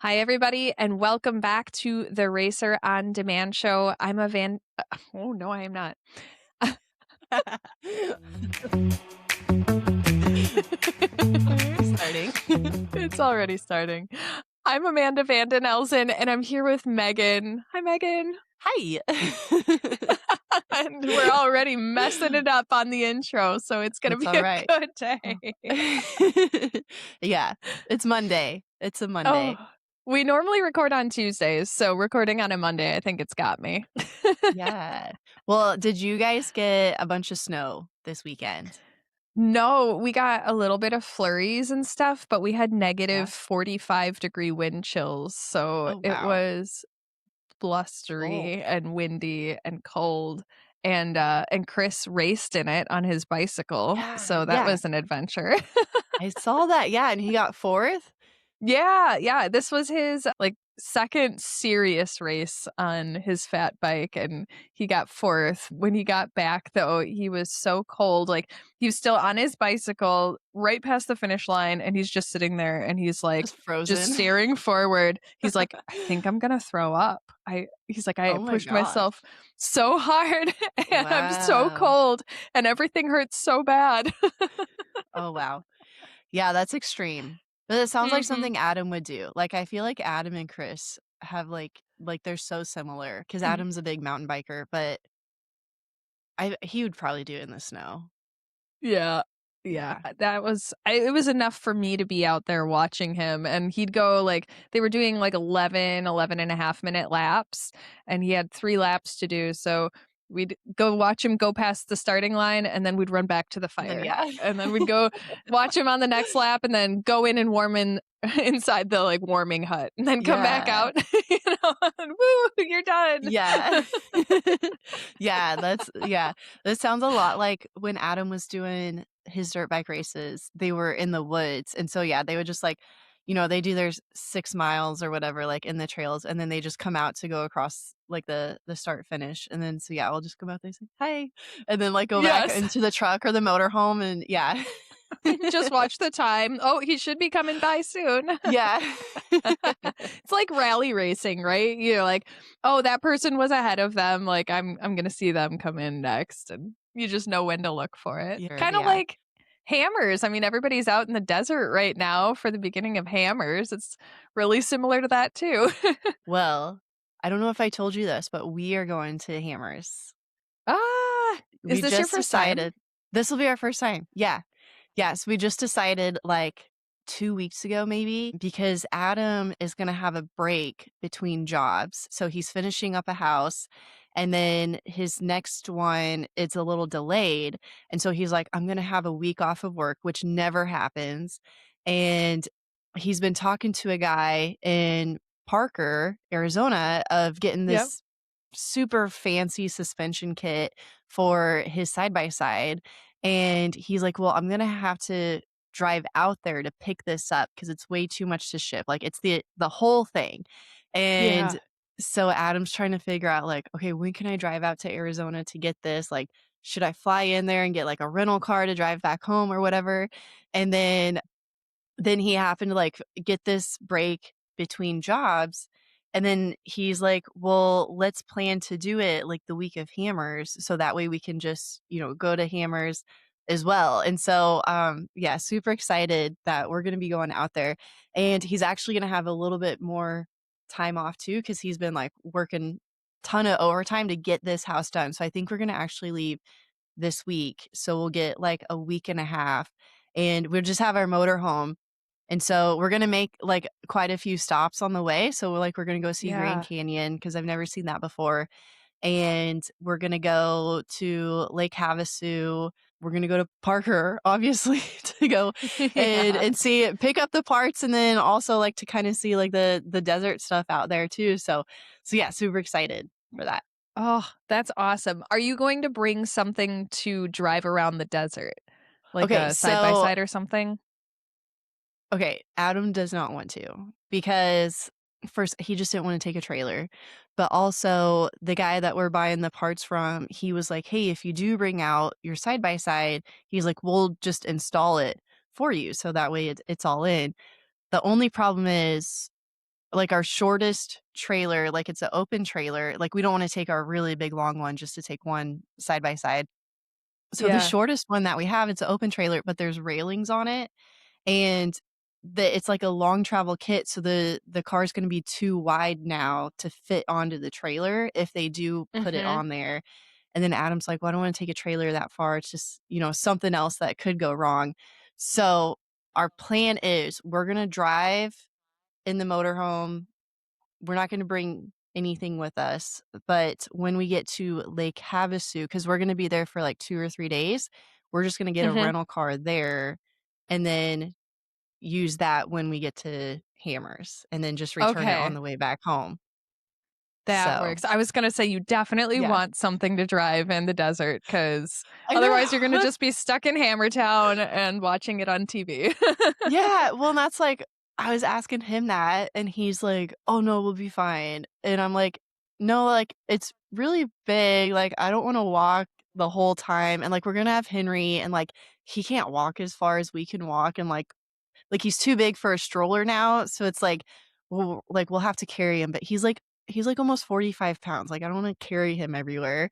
Hi, everybody, and welcome back to the Racer on Demand show. I'm a Van. Oh, no, I am not. Starting. It's already starting. I'm Amanda Vanden Elsen, and I'm here with Megan. Hi, Megan. Hi. And we're already messing it up on the intro, so it's going to That's be all a right. good day. Yeah, it's Monday. It's a Oh, Monday. we normally record on Tuesdays, so recording on a Monday, I think it's got me. Yeah. Well, did you guys get a bunch of snow this weekend? No, we got a little bit of flurries and stuff, but we had Yeah. negative 45-degree wind chills. So Oh, it wow. was Cold. blustery and windy and cold. And Chris raced in it on his bicycle. Yeah. So that Yeah. was an adventure. I saw that. Yeah. And he got fourth. Yeah. This was his second serious race on his fat bike, and he got fourth. When he got back though, he was so cold. Like, he was still on his bicycle right past the finish line, and he's just sitting there and he's like Just just frozen. staring forward. He's like, I think I'm gonna throw up. He's like, I Oh my pushed gosh. myself so hard and I'm so Wow. cold and everything hurts so bad. Oh, wow. Yeah, that's extreme. But it sounds like Mhm. something Adam would do. Like, I feel like Adam and Chris have, they're so similar because Adam's a big mountain biker, but he would probably do it in the snow. Yeah. Yeah. Yeah, it was enough for me to be out there watching him, and he'd go they were doing 11.5 minute laps, and he had 3 laps to do, so we'd go watch him go past the starting line, and then we'd run back to the And then fire. yeah. And then we'd go watch him on the next lap and then go in and warm in inside the warming hut and then come back Yeah. out, and woo, you're done. Yeah. Yeah. That sounds a lot like when Adam was doing his dirt bike races, they were in the woods, and so, yeah, they would just, they do their 6 miles or whatever, in the trails, and then they just come out to go across, the start finish, and then so, yeah, we'll just come out there and say, "Hi," and then, go back Yes. into the truck or the motor home, and yeah. Just watch the time. Oh, he should be coming by soon. Yeah. It's like rally racing, right? You're like, oh, that person was ahead of them. Like, I'm gonna see them come in next, and you just know when to look for it. Kind of Yeah. like hammers. I mean, everybody's out in the desert right now for the beginning of hammers. It's really similar to that too. Well, I don't know if I told you this, but we are going to Hammers. Is We this your just first time? decided this will be our first time. Yeah. Yes, we just decided 2 weeks ago maybe because Adam is gonna have a break between jobs. So he's finishing up a house and then his next one, it's a little delayed. And so he's like, I'm gonna have a week off of work, which never happens. And he's been talking to a guy in Parker, Arizona, of getting Yep. this super fancy suspension kit for his side by side. And he's like, well, I'm going to have to drive out there to pick this up because it's way too much to ship. Like it's the whole thing. Yeah. And so Adam's trying to figure out okay, when can I drive out to Arizona to get this? Should I fly in there and get a rental car to drive back home or whatever? And then he happened to get this break between jobs, and then he's like, well, let's plan to do it the week of Hammers so that way we can just go to Hammers as well. And so yeah, super excited that we're going to be going out there, and he's actually going to have a little bit more time off too because he's been working ton of overtime to get this house done. So I think we're going to actually leave this week, so we'll get a week and a half, and we'll just have our motor home. And so we're gonna make quite a few stops on the way. So we're gonna go see Grand Yeah. Canyon because I've never seen that before. And we're gonna go to Lake Havasu. We're gonna go to Parker, obviously, to go and Yeah. see pick up the parts, and then also to kind of see the desert stuff out there too. So yeah, super excited for that. Oh, that's awesome. Are you going to bring something to drive around the desert? Like Okay, a side by so side or something? okay, Adam does not want to because first he just didn't want to take a trailer. But also the guy that we're buying the parts from, he was like, "Hey, if you do bring out your side by side, he's like, we'll just install it for you so that way it's all in." The only problem is like, our shortest trailer, like, it's an open trailer, like, we don't wanna take our really big, long one just to take one side by side. So the Yeah. shortest one that we have, it's an open trailer, but there's railings on it, and it's like a long travel kit, so the car is gonna be too wide now to fit onto the trailer if they do put it Mhm. on there. And then Adam's like, "Well, I don't wanna take a trailer that far, it's just, something else that could go wrong." So, our plan is we're gonna drive in the motorhome. We're not gonna bring anything with us, but when we get to Lake Havasu, because 'cause we're gonna be there for, like, 2 or 3 days, we're just gonna get a Mhm. rental car there and then use that when we get to Hammers, and then just return it on Okay. the way back home. That So, works. I was gonna say you definitely yeah. want something to drive in the desert, because I otherwise you're gonna know. just be stuck in Hammertown and watching it on TV. Yeah, well, and that's like I was asking him that, and he's like, "Oh, no, we'll be fine." And I'm like, "No, like, it's really big, like, I don't wanna walk the whole time, and, like, we're gonna have Henry, and, like, he can't walk as far as we can walk, and, he's too big for a stroller now, so it's like, we'll have to carry him." But he's, like, almost 45 pounds, like, I don't wanna carry him everywhere,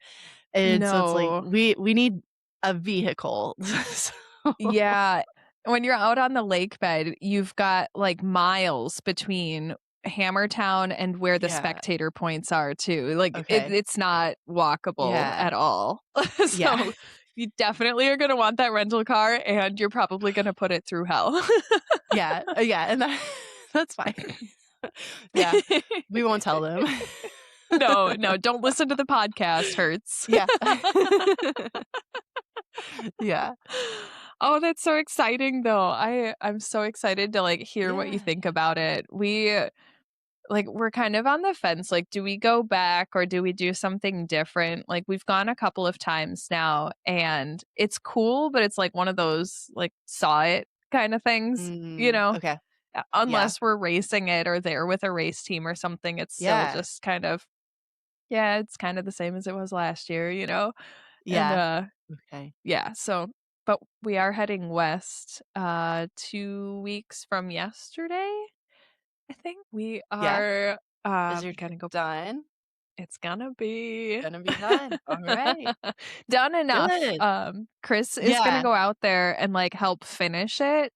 and so it's like, No. we need a vehicle. So Yeah. When you're out on the lake bed, you've got, like, miles between Hammertown and where the Yeah, spectator points are too. Like, okay. it's not walkable Yeah, at all. yeah. So, you definitely are gonna want that rental car, and you're probably gonna put it through hell. Yeah, yeah, and that's fine. Yeah, we won't tell them. No, no, don't listen to the podcast, Hurts. Yeah. Yeah. Oh, that's so exciting though. I'm so excited to, like, hear what you Yeah. think about it. We're kind of on the fence, like, do we go back or do we do something different? Like, we've gone a couple of times now, and it's cool, but it's like one of those, like, saw it kinda things, you Mm, know? okay. Yeah. Unless we're racing it or there with a race team or something, it's still Yeah. just kind of, yeah, it's kind of the same as it was last year, you know? And, Yeah. Okay. yeah, so but we are heading west, 2 weeks from yesterday, I think. We Yeah. are, Is your gonna trip go. done? It's gonna be Gonna be done. Alright. done enough. Good. Chris is gonna Yeah. go out there and, like, help finish it,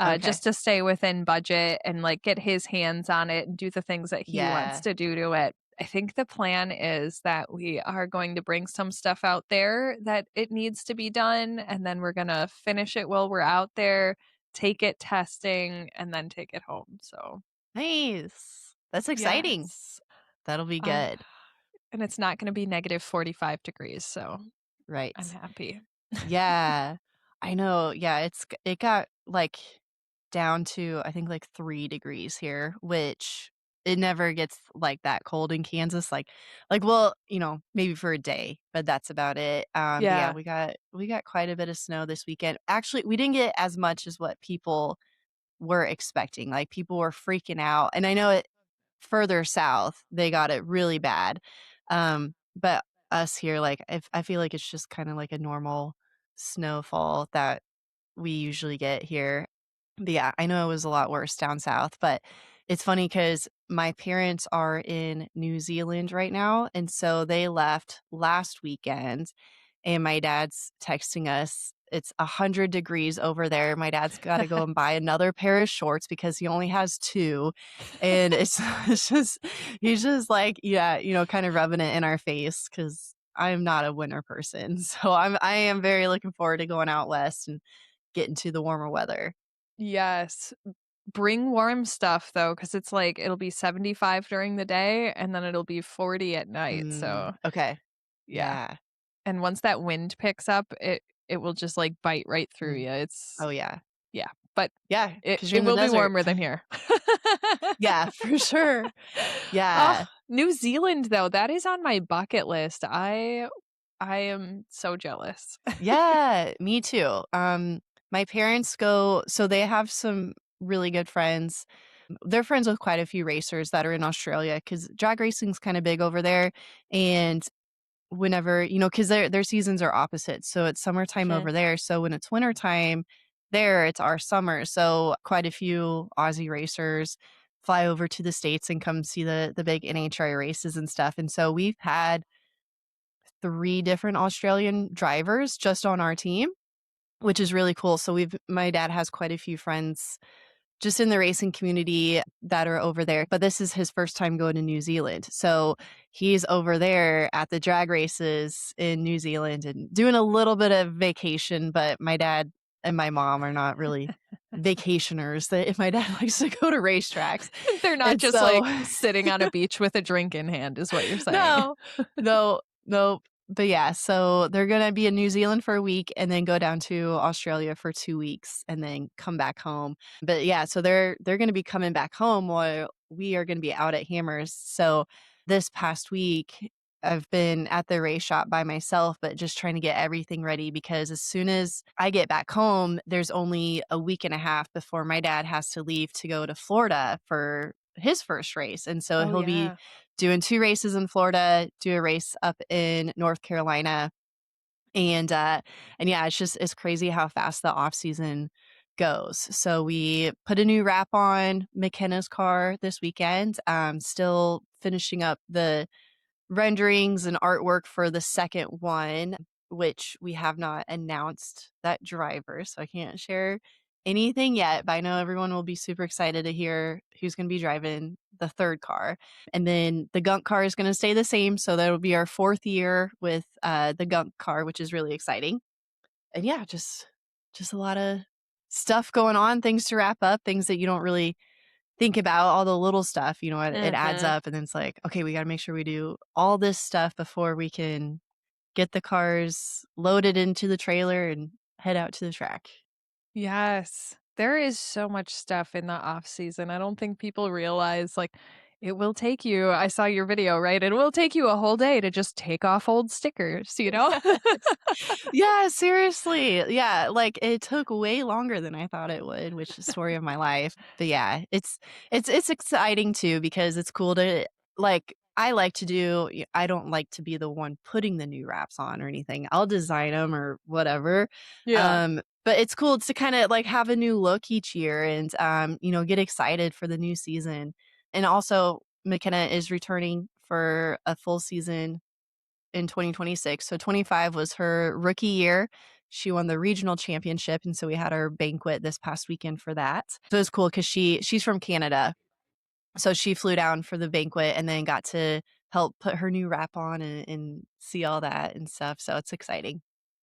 Okay. just to stay within budget and, like, get his hands on it and do the things that he wants Yeah. to do to it. I think the plan is that we are going to bring some stuff out there that it needs to be done, and then we're gonna finish it while we're out there, take it testing, and then take it home, so Nice. That's exciting. yes. That'll be Uh, good. and it's not gonna be negative 45 degrees, so I'm Right. happy. Yeah. I know. Yeah, it got, like, down to, I think, like, 3 degrees here, which it never gets, like, that cold in Kansas, well, maybe for a day, but that's about it. But yeah, Yeah. we got quite a bit of snow this weekend. Actually, we didn't get as much as what people were expecting, like, people were freaking out, and I know it further south, they got it really bad. But us here, like, I feel like it's just kinda like a normal snowfall that we usually get here. But yeah, I know it was a lot worse down south, but it's funny because my parents are in New Zealand right now, and so they left last weekend, and my dad's texting us, "It's 100 degrees over there." My dad's gotta go and buy another pair of shorts because he only has 2, and it's it's just he's just like, yeah, kinda rubbing it in our face because 'cause I'm not a winter person, so I am very looking forward to going out west and getting to the warmer weather. Yes. Bring warm stuff though, because it's like it'll be 75 during the day and then it'll be 40 at night, Mm, so okay. yeah. Yeah. And once that wind picks up, it will just, like, bite right through Mm. you. It's Oh, yeah. yeah, but Yeah, it because 'cause you're it in the will be desert. warmer than here. Yeah, for sure. Oh, Yeah. New Zealand though, that is on my bucket list. I am so jealous. Yeah, me too. My parents go, so they have some really good friends. They're friends with quite a few racers that are in Australia because drag racing's kinda big over there, and whenever, because their seasons are opposite, so it's summertime Mhm. over there, so when it's wintertime there, it's our summer, so quite a few Aussie racers fly over to the States and come see the big NHRA races and stuff, and so we've had 3 different Australian drivers just on our team, which is really cool. So my dad has quite a few friends just in the racing community that are over there, but this is his first time going to New Zealand. So he's over there at the drag races in New Zealand and doing a little bit of vacation, but my dad and my mom are not really vacationers. My dad likes to go to racetracks. They're not And just, so like, sitting on a beach with a drink in hand is what you're saying. no, no, no. But yeah, so they're gonna be in New Zealand for a week and then go down to Australia for 2 weeks and then come back home. But yeah, so they're gonna be coming back home while we are gonna be out at Hammers. So this past week, I've been at the race shop by myself, but just trying to get everything ready because as soon as I get back home, there's only a week and a half before my dad has to leave to go to Florida for his first race. And so Oh, he'll be yeah. doing 2 races in Florida, do a race up in North Carolina, and, uh and yeah, it's crazy how fast the off season goes. So we put a new wrap on McKenna's car this weekend, still finishing up the renderings and artwork for the second one, which we have not announced that driver, so I can't share anything yet, but I know everyone will be super excited to hear who's gonna be driving the 3rd car. And then the gunk car is gonna stay the same, so that'll be our 4th year with, the gunk car, which is really exciting. And yeah, just a lotta stuff going on, things to wrap up, things that you don't really think about, all the little stuff, it adds Mhm. up, and then it's like, "Okay, we gotta make sure we do all this stuff before we can get the cars loaded into the trailer and head out to the track." Yes. There is so much stuff in the off season. I don't think people realize, like, it will take you I saw your video, right? It will take you a whole day to just take off old stickers, you know? Yes. Yeah, seriously. Yeah, like, it took way longer than I thought it would, which is story of my life. But yeah, it's exciting too because it's cool to I like to I don't like to be the one putting the new wraps on or anything. I'll design them or whatever. Yeah. But it's cool to kinda, like, have a new look each year and, get excited for the new season. And also, McKenna is returning for a full season in 2026. So 25 was her rookie year. She won the regional championship, and so we had our banquet this past weekend for that. So it was cool because she's from Canada, so she flew down for the banquet and then got to help put her new wrap on and see all that and stuff. So it's exciting.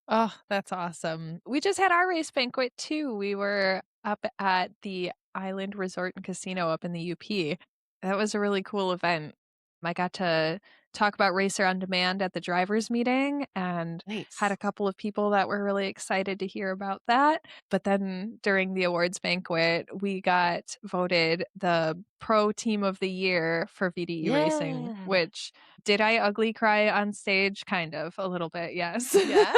Oh, that's awesome. We just had our race banquet too. We were up at the Island Resort and Casino up in the UP. That was a really cool event. I got to talk about Racer on Demand at the drivers meeting and had a Nice. couple of people that were really excited to hear about that. But then during the awards banquet, we got voted the pro team of the year for VDE Racing, Yeah. which did I ugly cry on stage? Kind of, a little bit, yes. Yeah.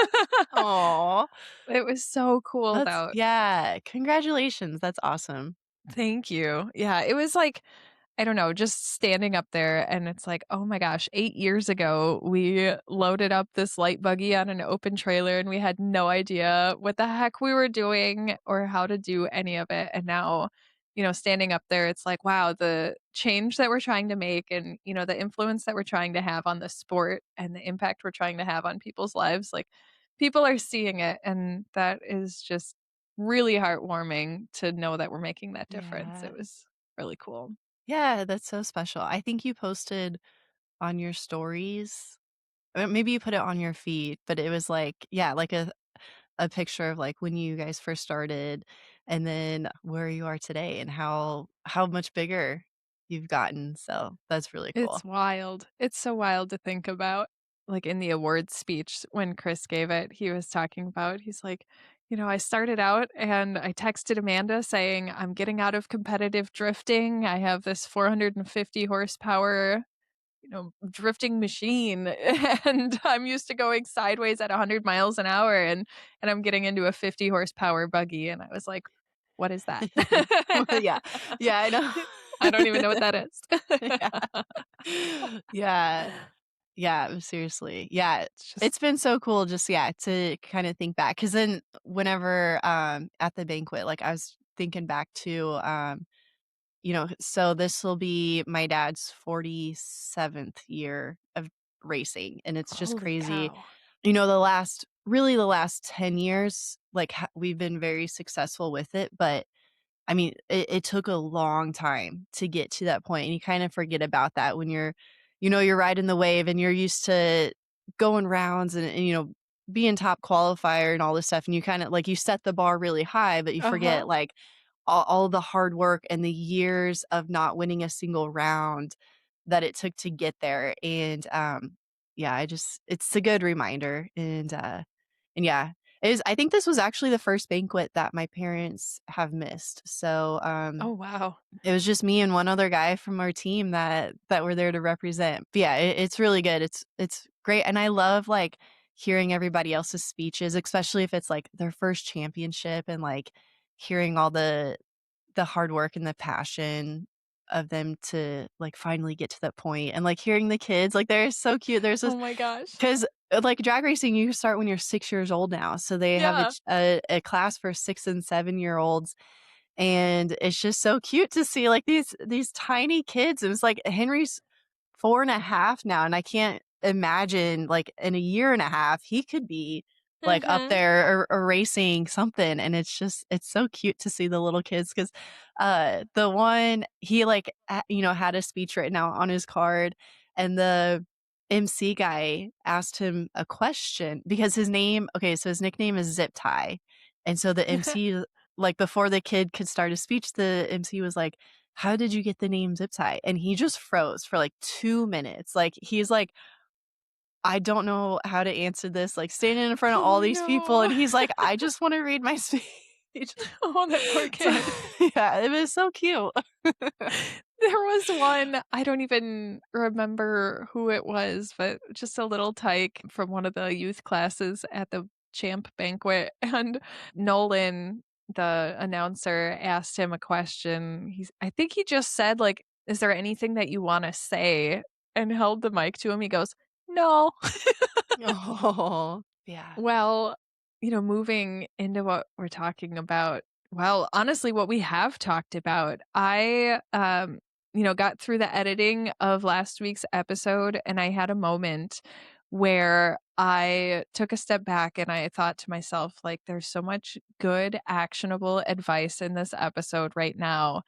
Aw. It was so cool, That's though. yeah. Congratulations. That's awesome. Thank you. Yeah, it was like, I don't know, just standing up there and it's like, "Oh my gosh, 8 years ago, we loaded up this light buggy on an open trailer and we had no idea what the heck we were doing or how to do any of it." And now, standing up there, it's like, wow, the change that we're trying to make and, the influence that we're trying to have on the sport and the impact we're trying to have on people's lives, like, people are seeing it, and that is just really heartwarming to know that we're making that difference. Yeah. It was really cool. Yeah, that's so special. I think you posted on your stories, or maybe you put it on your feed, but it was like, yeah, like a picture of like when you guys first started and then where you are today and how much bigger you've gotten. So that's really cool. It's wild. It's so wild to think about. Like in the awards speech when Chris gave it, he was talking about, he's like, I started out and I texted Amanda saying, I'm getting out of competitive drifting. I have this 450 horsepower, drifting machine and I'm used to going sideways at 100 miles an hour and I'm getting into a 50 horsepower buggy. And I was like, what is that? Well, yeah. Yeah, I I don't even know what know. that is. Yeah. Yeah. Yeah, seriously. Yeah, It's just it's been so cool just, yeah, to kinda think back. Because then whenever, at the banquet, like, I was thinking back to, so this will be my dad's 47th year of racing, and it's just Holy crazy. cow. The last 10 years, like, we've been very successful with it, but I mean, it took a long time to get to that point, and you kind of forget about that when you're riding the wave and you're used to going rounds and being top qualifier and all this stuff, and you kinda like, you set the bar really high, but you Uh-huh. forget, like, all the hard work and the years of not winning a single round that it took to get there, and, yeah, it's a good reminder, and yeah, I think this was actually the first banquet that my parents have missed, so, Oh, wow. it was just me and one other guy from our team that were there to represent. But yeah, it's really good. It's great, and I love, like, hearing everybody else's speeches, especially if it's, like, their first championship and, like, hearing all the hard work and the passion of them to, like, finally get to that point, and, like, hearing the kids, like, they're so cute. There's this Oh my gosh. 'Cause, like, drag racing, you start when you're 6 years old now, so they have Yeah. a class for 6 and 7-year-olds, and it's just so cute to see, like, these tiny kids. It was like Henry's 4 and a half now, and I can't imagine, like, in a year and a half, he could be, like, up Mhm. there or racing something, and it's so cute to see the little kids 'cause, the one, he, like, had a speech written out on his card, and the MC guy asked him a question because his nickname is Zip Tie, and so the MC, like, before the kid could start his speech, the MC was like, "How did you get the name Zip Tie?" And he just froze for, like, 2 minutes, like, he's like, "I don't know how to answer this," like, standing in front of Oh, all these people, no. and he's like, "I just wanna read my speech." Oh, that poor So kid. yeah, it was so cute. There was one, I don't even remember who it was, but just a little tyke from one of the youth classes at the champ banquet, and Nolan, the announcer, asked him a question. I think he just said, like, "Is there anything that you wanna say?" and held the mic to him. He goes, "No." Oh, yeah. Well, moving into what we're talking about, well, honestly, what we have talked about, I got through the editing of last week's episode and I had a moment where I took a step back and I thought to myself, like, there's so much good, actionable advice in this episode right now.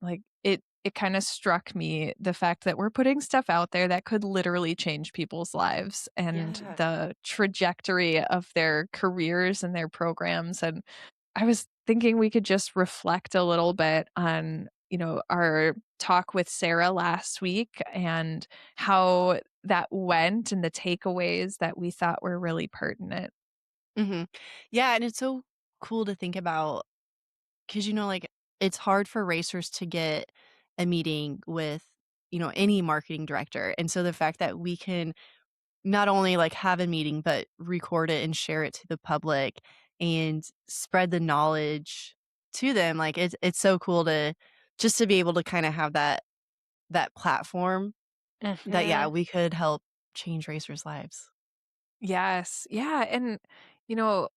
Like, it kinda struck me, the fact that we're putting stuff out there that could literally change people's lives and Yeah. the trajectory of their careers and their programs, and I was thinking we could just reflect a little bit on, our talk with Sarah last week and how that went and the takeaways that we thought were really pertinent. Mhm. Yeah, and it's so cool to think about 'cause, like, it's hard for racers to get a meeting with, any marketing director, and so the fact that we can not only, like, have a meeting, but record it and share it to the public and spread the knowledge to them, like, it's so cool to just to be able to kinda have that platform that, yeah, Mhm. we could help change racers' lives. Yes. Yeah, and, you know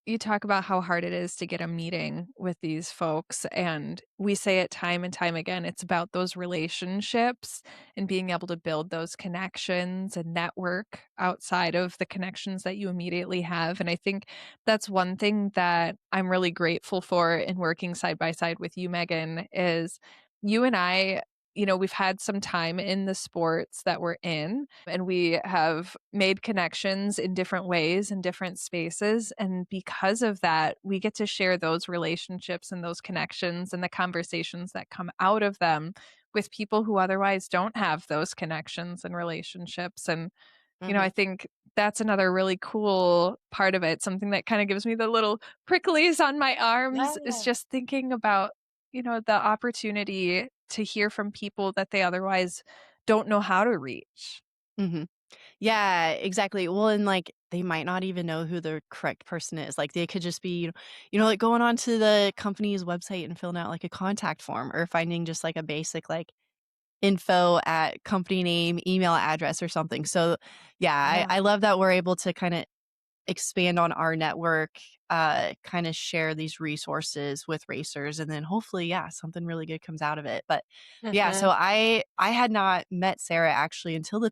you talk about how hard it is to get a meeting with these folks, and we say it time and time again, it's about those relationships and being able to build those connections and network outside of the connections that you immediately have, and I think that's one thing that I'm really grateful for in working side by side with you, Megan, is you and I, we've had some time in the sports that we're in, and we have made connections in different ways in different spaces. And because of that, we get to share those relationships and those connections and the conversations that come out of them with people who otherwise don't have those connections and relationships. And, I Mhm. think that's another really cool part of it. Something that kind of gives me the little pricklies on my arms is Yeah. just thinking about, the opportunity to hear from people that they otherwise don't know how to reach. Mhm. Yeah, exactly. Well, and, like, they might not even know who the correct person is. Like, they could just be, like, going onto the company's website and filling out, like, a contact form or finding just, like, a basic, like, info at company name, email address, or something. So, yeah, I Yeah. love that we're able to kinda expand on our network, kind of share these resources with racers, and then hopefully, yeah, something really good comes out of it. But yeah, so Mhm. I had not met Sarah actually until the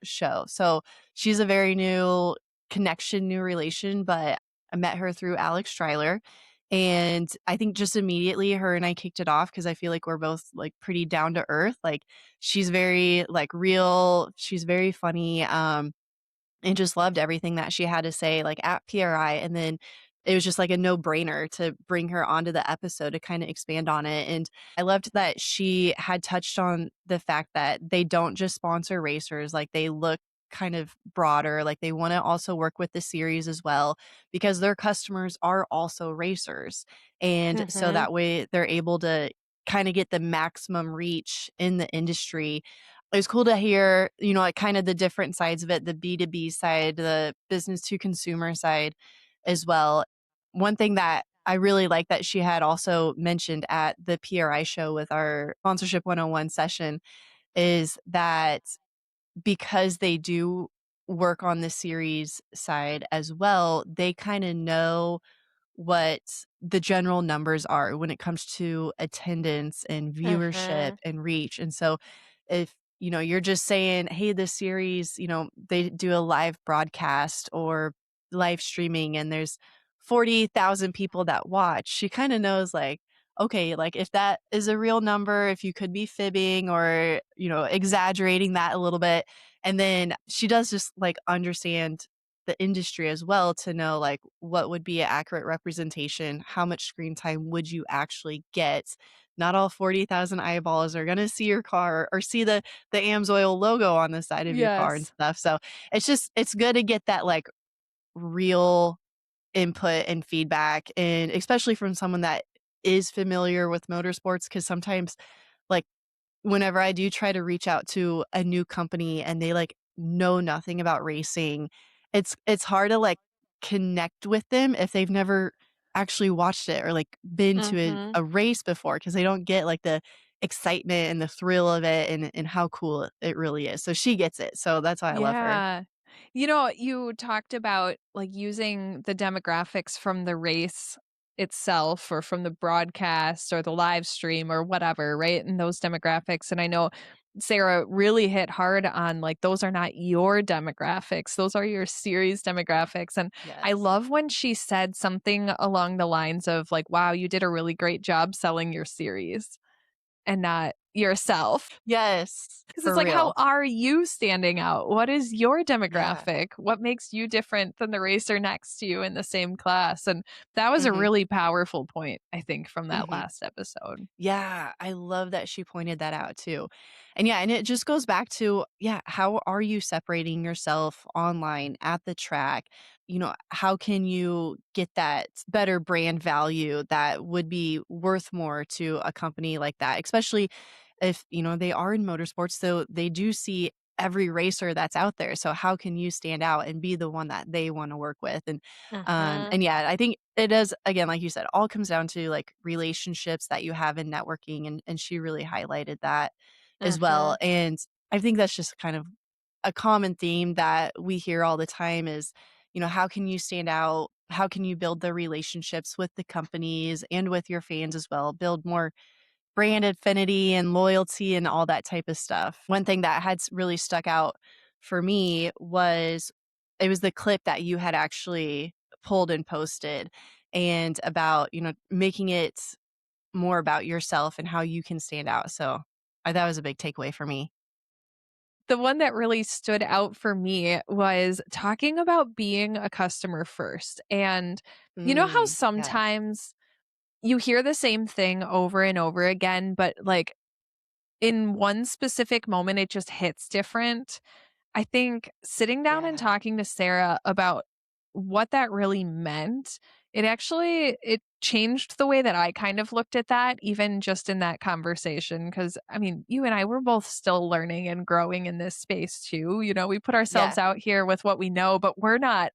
show. So she's a very new connection, new relation, but I met her through Alex Stryler. And I think just immediately her and I kicked it off because I feel like we're both like pretty down to earth. Like she's very like real, she's very funny. And just loved everything that she had to say, like, at PRI, and then it was just, like, a no-brainer to bring her onto the episode to kinda expand on it, and I loved that she had touched on the fact that they don't just sponsor racers, like, they look kind of broader, like, they wanna also work with the series as well because their customers are also racers, and so Mhm. that way they're able to kinda get the maximum reach in the industry. It was cool to hear, like, kinda the different sides of it, the B2B side, the business to consumer side as well. One thing that I really like that she had also mentioned at the PRI show with our Sponsorship 101 session is that because they do work on the series side as well, they kinda know what the general numbers are when it comes to attendance and viewership Mhm. and reach. And so if you're just saying, "Hey, this series," they do a live broadcast or live streaming and there's 40,000 people that watch, she kind of knows like, okay, like if that is a real number, if you could be fibbing or, exaggerating that a little bit. And then she does just like understand the industry as well to know like what would be an accurate representation, how much screen time would you actually get. Not all 40,000 eyeballs are going to see your car or see the AMSOIL logo on the side of your car and Yes. stuff. So it's good to get that like real input and feedback, and especially from someone that is familiar with motorsports, because sometimes like whenever I do try to reach out to a new company and they, like, know nothing about racing, it's hard to, like, connect with them if they've never actually watched it or, like, been to a Mhm. a race before, because they don't get, like, the excitement and the thrill of it and how cool it really is. So she gets it, so that's why I love her. Yeah. You talked about, like, using the demographics from the race itself or from the broadcast or the live stream or whatever, right? And those demographics, and I know Sarah really hit hard on, like, those are not your demographics, those are your series demographics, and I Yes. love when she said something along the lines of, like, "Wow, you did a really great job selling your series and not yourself." Yes, 'Cause it's for like, how real. are you standing out? What is your Yeah. demographic? What makes you different than the racer next to you in the same class? And that was a Mhm, really powerful point, I think, from that mhm. last episode. Yeah, I love that she pointed that out too. And yeah, and it just goes back to, yeah, how are you separating yourself online at the track? How can you get that better brand value that would be worth more to a company like that, especially if, they are in motorsports, so they do see every racer that's out there. So how can you stand out and be the one that they want to work with? Mhm. And yeah, I think it does, again, like you said, all comes down to like relationships that you have in networking, and she really highlighted that as well. Mhm. And I think that's just kind of a common theme that we hear all the time is, how can you stand out? How can you build the relationships with the companies and with your fans as well? Build more brand affinity and loyalty and all that type of stuff. One thing that had really stuck out for me was it was the clip that you had actually pulled and posted, and about, making it more about yourself and how you can stand out. So that was a big takeaway for me. The one that really stood out for me was talking about being a customer first. And you know how Yeah. sometimes you hear the same thing over and over again, but, like, in one specific moment, it just hits different? I think sitting down and Yeah. talking to Sarah about what that really meant, it changed the way that I kind of looked at that even just in that conversation. Because I mean, you and I, we're both still learning and growing in this space too. We put Yeah. ourselves out here with what we know, but we're not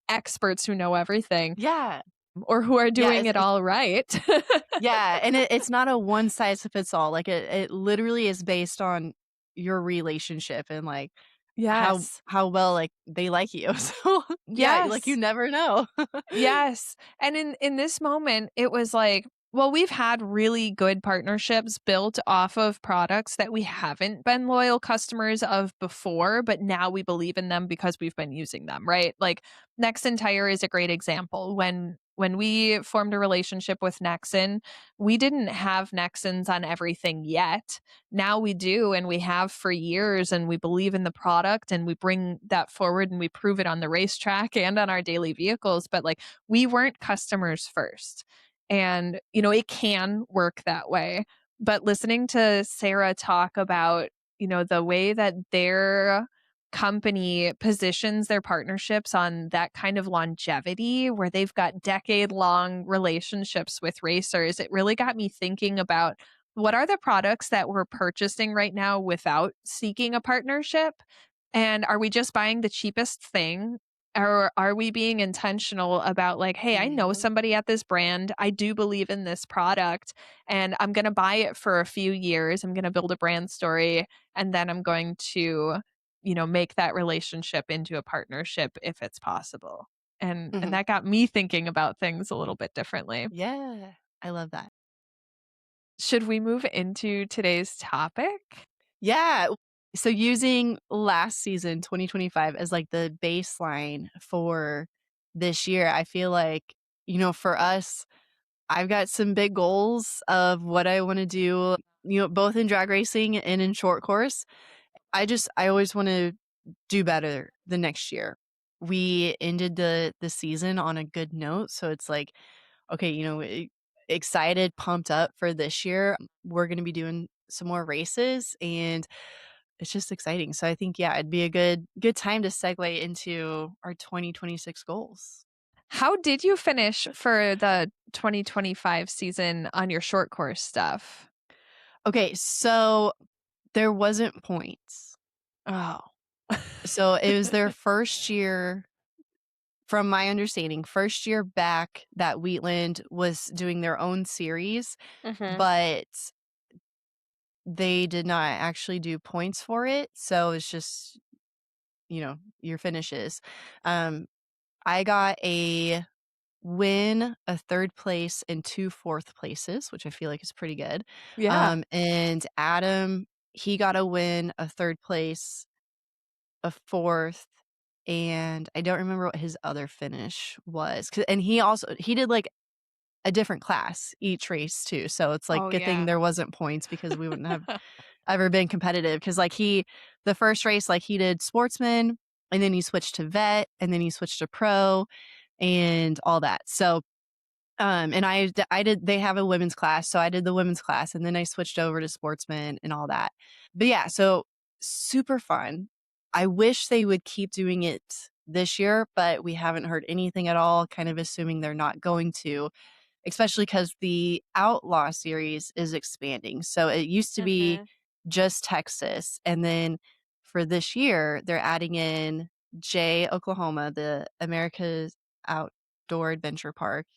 experts who know everything Yeah. or who are Yeah. doing it all right. Yeah, and it's not a one size fits all. Like it literally is based on your relationship and like how Yes. how well like they like you. So Yeah, like, you Yes. never know. Yes. And in this moment, it was like, well, we've had really good partnerships built off of products that we haven't been loyal customers of before, but now we believe in them because we've been using them, right? Like Nexen Tire is a great example. When we formed a relationship with Nexen, we didn't have Nexens on everything yet. Now we do, and we have for years, and we believe in the product, and we bring that forward, and we prove it on the racetrack and on our daily vehicles. But like, we weren't customers first. And, it can work that way. But listening to Sarah talk about, the way that their company positions their partnerships on that kind of longevity where they've got decade long relationships with racers, it really got me thinking about what are the products that we're purchasing right now without seeking a partnership? And are we just buying the cheapest thing? Or are we being intentional about like, hey, I know Mhm, somebody at this brand. I do believe in this product and I'm going to buy it for a few years. I'm going to build a brand story and then I'm going to, make that relationship into a partnership if it's possible. And mhm. that got me thinking about things a little bit differently. Yeah, I love that. Should we move into today's topic? Yeah. So using last season, 2025, as like the baseline for this year, I feel like, for us, I've got some big goals of what I want to do, both in drag racing and in short course. I always want to do better the next year. We ended the season on a good note, so it's like, okay, excited, pumped up for this year. We're going to be doing some more races and it's just exciting. So I think, yeah, it'd be a good time to segue into our 2026 goals. How did you finish for the 2025 season on your short course stuff? Okay, so there wasn't points. Oh. So it was their first year, from my understanding, first year back that Wheatland was doing their own series, Mhm. but they did not actually do points for it. So it's just, your finishes. Um, I got a win, a 3rd place, and 2 fourth places, which I feel like is pretty good. Yeah. And Adam, he got a win, a 3rd place, a 4th, and I don't remember what his other finish was. And he did, like, a different class each race too, so it's, like, Oh, good thing yeah. there wasn't points because we wouldn't have ever been competitive. Because like, the first race, like, he did sportsman, and then he switched to vet, and then he switched to pro, and all that. So, and I did they have a women's class, so I did the women's class, and then I switched over to sportsman and all that. But yeah, so super fun. I wish they would keep doing it this year, but we haven't heard anything at all, kind of assuming they're not going to, especially because the Outlaw series is expanding. So it used to be Mhm. just Texas, and then for this year, they're adding in Oklahoma, the America's Outdoor Adventure Park,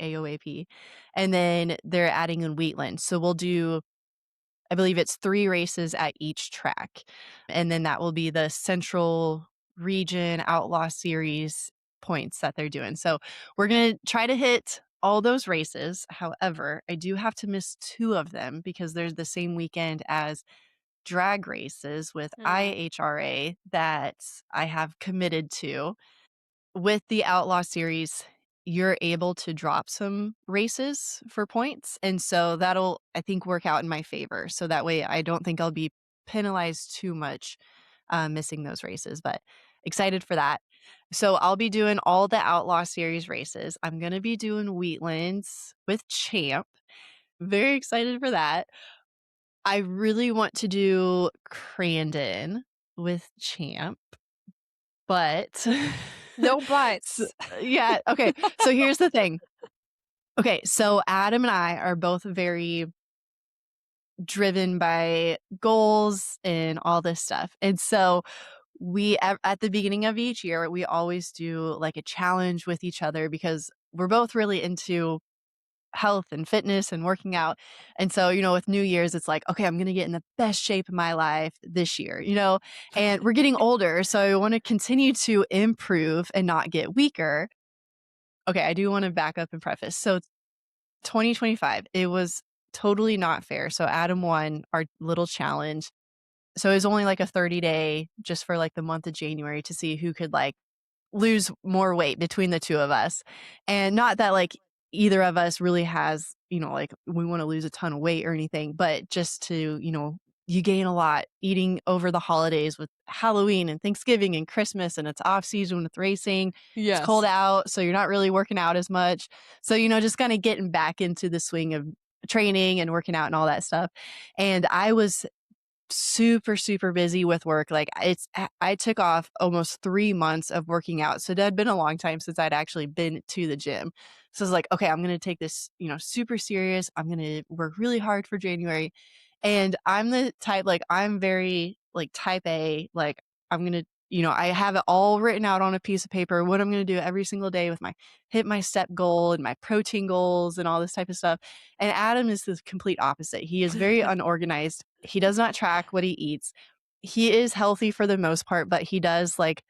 AOAP, and then they're adding in Wheatland. So we'll do, I believe it's 3 races at each track, and then that will be the Central Region Outlaw Series points that they're doing. So we're gonna try to hit all those races. However, I do have to miss 2 of them because there's the same weekend as drag races with Mm. IHRA that I have committed to. With the Outlaw series, you're able to drop some races for points, and so that'll, I think, work out in my favor, so that way I don't think I'll be penalized too much, missing those races, but excited for that. So I'll be doing all the Outlaw series races. I'm gonna be doing Wheatlands with Champ. Very excited for that. I really want to do Crandon with Champ, but No s buts. yeah, okay, so here's the thing. Okay, so Adam and I are both very driven by goals and all this stuff, and so we at the beginning of each year, we always do, like, a challenge with each other because we're both really into health and fitness and working out. And so, with New Year's, it's like, okay, I'm going to get in the best shape of my life this year, and we're getting older. So I want to continue to improve and not get weaker. Okay, I do want to back up and preface. So 2025, it was totally not fair. So Adam won our little challenge. So it was only like a 30-day just for like the month of January to see who could like lose more weight between the two of us. And not that like either of us really has, like we want to lose a ton of weight or anything, but just to, you gain a lot eating over the holidays with Halloween and Thanksgiving and Christmas, and it's off season with racing. It's cold Yes. out, so you're not really working out as much. So, just kind of getting back into the swing of training and working out and all that stuff. And I was super, super busy with work. Like I took off almost 3 months of working out. So that had been a long time since I'd actually been to the gym. So I was like, okay, I'm going to take this, super serious. I'm going to work really hard for January. And I'm the type, like, I'm very like type A, like I'm going to, I have it all written out on a piece of paper, what I'm going to do every single day with hit my step goal and my protein goals and all this type of stuff. And Adam is the complete opposite. He is very unorganized. He does not track what he eats. He is healthy for the most part, but he does like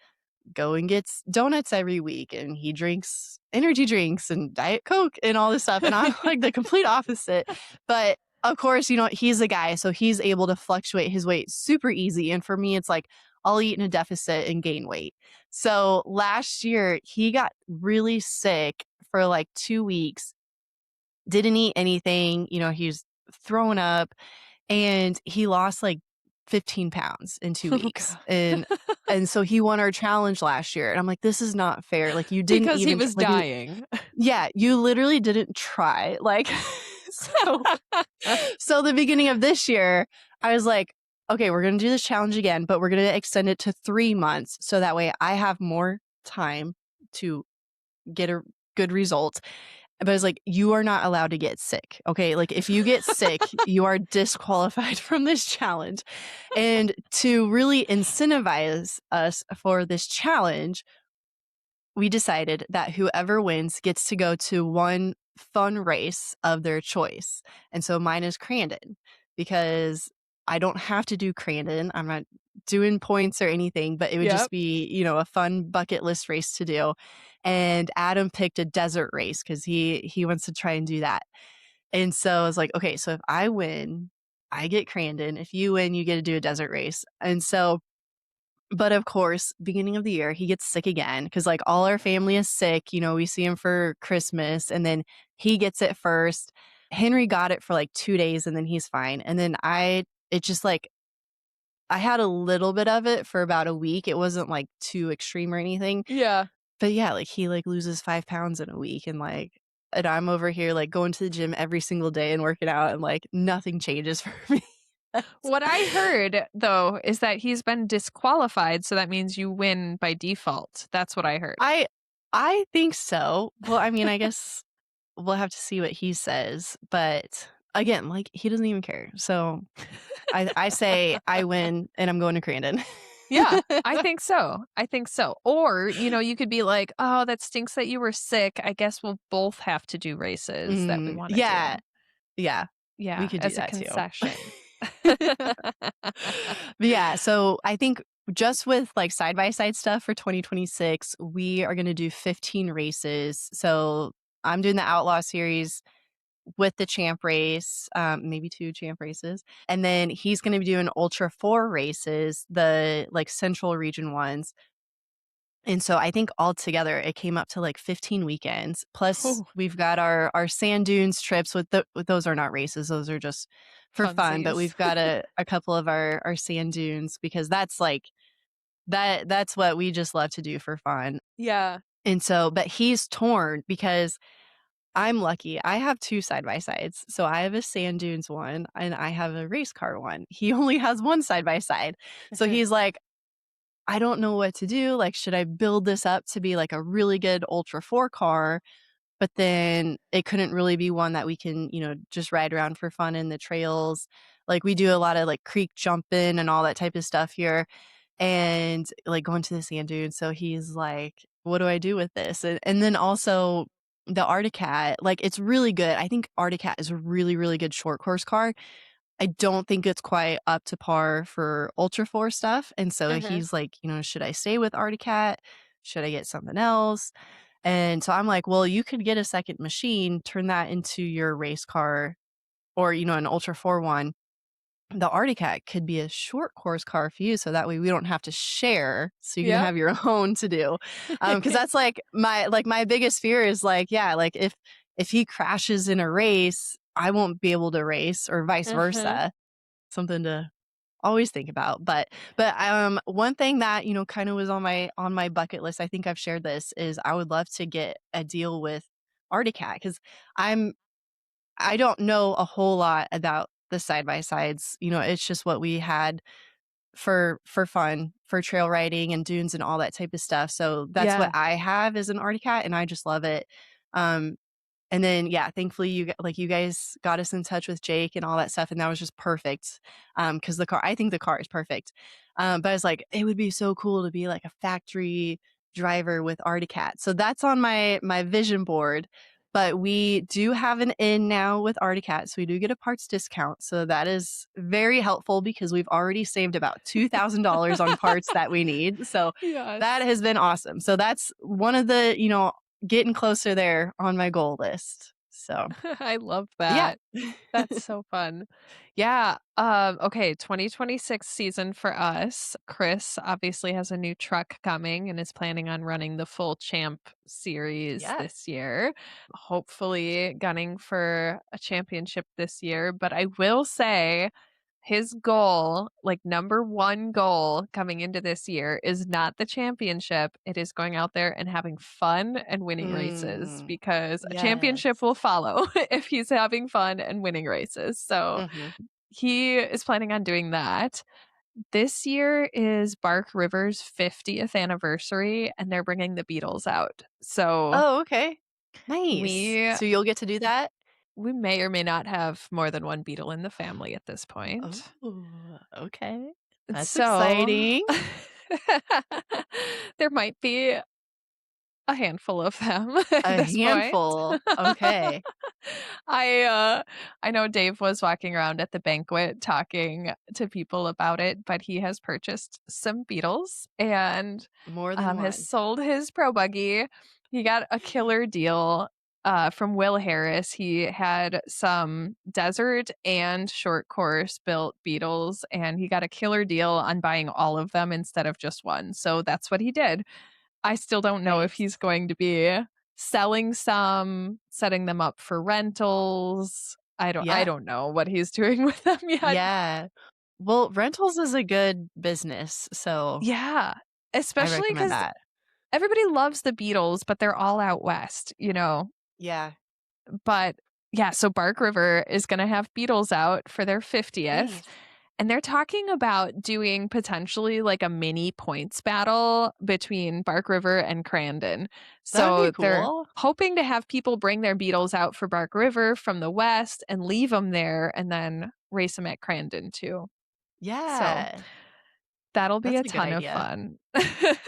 go and gets donuts every week, and he drinks energy drinks and Diet Coke and all this stuff. And I'm like the complete opposite. But of course, he's a guy, so he's able to fluctuate his weight super easy. And for me, it's like I'll eat in a deficit and gain weight. So last year, he got really sick for like 2 weeks, didn't eat anything. He was throwing up, and he lost like 15 pounds in 2 Oh weeks. god. And so he won our challenge last year. And I'm like, this is not fair. Like you didn't Because he even was like dying. yeah, you literally didn't try. Like so so the beginning of this year, I was like, okay, we're going to do this challenge again, but we're going to extend it to 3 months so that way I have more time to get a good result. But it's like, you are not allowed to get sick. Okay. Like, if you get sick, you are disqualified from this challenge. And to really incentivize us for this challenge, we decided that whoever wins gets to go to one fun race of their choice. And so mine is Crandon, because I don't have to do Crandon. I'm not doing points or anything, but it would Yep. just be, a fun bucket list race to do. And Adam picked a desert race because he wants to try and do that. And so I was like, okay, so if I win, I get Crandon. If you win, you get to do a desert race. And so, but of course, beginning of the year, he gets sick again because like all our family is sick. We see him for Christmas, and then he gets it first. Henry got it for like 2 days, and then he's fine. And then it just like, I had a little bit of it for about a week. It wasn't like too extreme or anything. Yeah. But yeah, like he like loses 5 pounds in a week, and I'm over here like going to the gym every single day and working out, and like nothing changes for me. What I heard, though, is that he's been disqualified, so that means you win by default. That's what I heard. I I think so. Well, I mean, I guess we'll have to see what he says, but again, like he doesn't even care. So I say I win and I'm going to Crandon. Yeah, I think so. I think so. Or, you could be like, "Oh, that stinks that you were sick. I guess we'll both have to do races that we wanna Yeah, do." yeah, we Yeah, could do as a that too. concession. But yeah, so I think just with like side by side stuff for 2026, we are going to do 15 races. So I'm doing the Outlaw series with the champ race, maybe 2 champ races. And then he's going to be doing Ultra 4 races, the like central region ones. And so I think altogether it came up to like 15 weekends. Plus Ooh, we've got our sand dunes trips with those are not races. Those are just for fun. But funsies. we've got a couple of our sand dunes because that's like that's what we just love to do for fun. Yeah. And so, but he's torn because I'm lucky. I have 2 side by sides. So I have a sand dunes one and I have a race car one. He only has one side by side. So he's like, I don't know what to do. Like, should I build this up to be like a really good Ultra 4 car? But then it couldn't really be one that we can, just ride around for fun in the trails. Like, we do a lot of like creek jumping and all that type of stuff here and like going to the sand dunes. So he's like, what do I do with this? And then also, the Arctic Cat, like, it's really good. I think Arctic Cat is a really, really good short course car. I don't think it's quite up to par for Ultra 4 stuff, and so Mhm. he's like, "Should I stay with Arctic Cat? Should I get something else?" And so I'm like, "Well, you could get a second machine, turn that into your race car or, an Ultra 4 one. The Arctic Cat could be a short course car for you, so that way we don't have to share, so you can Yep. have your own to do." Because that's, my biggest fear is, like, yeah, like, if he crashes in a race, I won't be able to race or vice Mhm. versa. Something to always think about, but one thing that, kinda was on my bucket list, I think I've shared this, is I would love to get a deal with Arctic Cat because 'cause I don't know a whole lot about the side by sides, it's just what we had for fun, for trail riding and dunes and all that type of stuff, so that's what Yeah. I have is an Arctic Cat, and I just love it. Um, and then, yeah, thankfully, you guys got us in touch with Jake and all that stuff, and that was just perfect. Because I think the car is perfect. But I was like, it would be so cool to be like a factory driver with Arctic Cat. So that's on my vision board. But we do have an in now with Arctic Cat, so we do get a parts discount. So that is very helpful because we've already saved about $2,000 on parts that we need. So that Yes. has been awesome. So that's one of the, getting closer there on my goal list. So, I love yeah. that. That's so fun. Yeah, okay, 2026 season for us. Chris obviously has a new truck coming and is planning on running the full champ series Yeah. this year. Hopefully gunning for a championship this year, but I will say his goal, like number 1 goal coming into this year is not the championship. It is going out there and having fun and winning races Mm, because a championship yes. will follow if he's having fun and winning races. So Mhm. he is planning on doing that. This year is Bark River's 50th anniversary and they're bringing the Beatles out. So Oh, okay. Nice. we So you'll get to do that? we may or may not have more than one Beatle in the family at this point. Oh, okay. That's So exciting. there might be a handful of them at A this point. handful. Okay. I, uh I know Dave was walking around at the banquet talking to people about it, but he has purchased some Beetles and, More than has one. sold his pro buggy. He got a killer deal, from Will Harris. He had some desert and short course built Beetles, and he got a killer deal on buying all of them instead of just one, so that's what he did. I still don't know if Nice. he's going to be selling some, setting them up for rentals. I Yeah. don't know what he's doing with them yet. Yeah. Well, rentals is a good business, so Yeah, I especially recommend because that. everybody loves the Beatles, but they're all out west, you know? Yeah. But yeah, so Bark River is gonna have Beatles out for their 50th, Nice. and they're talking about doing potentially like a mini points battle between Bark River and Crandon. That would be So they're cool. hoping to have people bring their Beatles out for Bark River from the west and leave them there and then race them at Crandon too. So Yeah. that'll be That's a a good ton of idea. fun.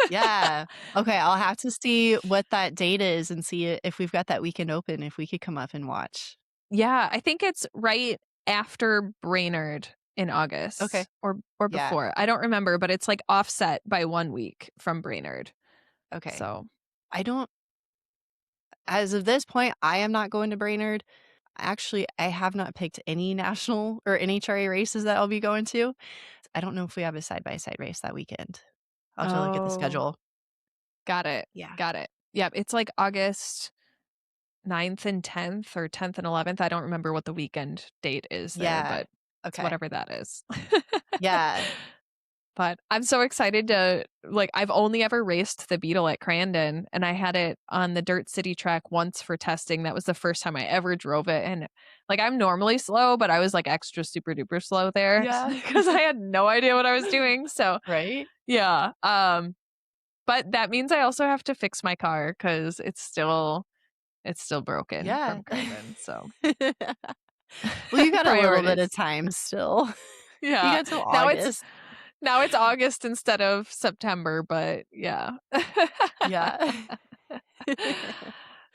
Yeah. Okay, I'll have to see what that date is and see if we've got that weekend open, if we could come up and watch. Yeah, I think it's right after Brainerd in Okay. August or Yeah. before. I don't remember, but it's like offset by 1 week from Brainerd. Okay. So, I don't as of this point, I am not going to Brainerd. Actually, I have not picked any national or NHRA races that I'll be going to. I don't know if we have a side-by-side race that weekend. I'll have to look at the oh, schedule. got it. Yeah. Got it. Yep, it's like August 9th and 10th or 10th and 11th. I don't remember what the weekend date is there, Yeah. but it's Okay. whatever that is. Yeah. But I'm so excited to like I've only ever raced the Beetle at Crandon and I had it on the Dirt City track once for testing. That was the first time I ever drove it and like I'm normally slow, but I was like extra super duper slow there Yeah. because I had no idea what I was doing. So, Right? yeah. But that means I also have to fix my car cuz it's still broken Yeah. from Crandon. So, Well, you got a little bit of priorities. time still. You Yeah. got till Now it's August. now it's August instead of September, but yeah. Yeah.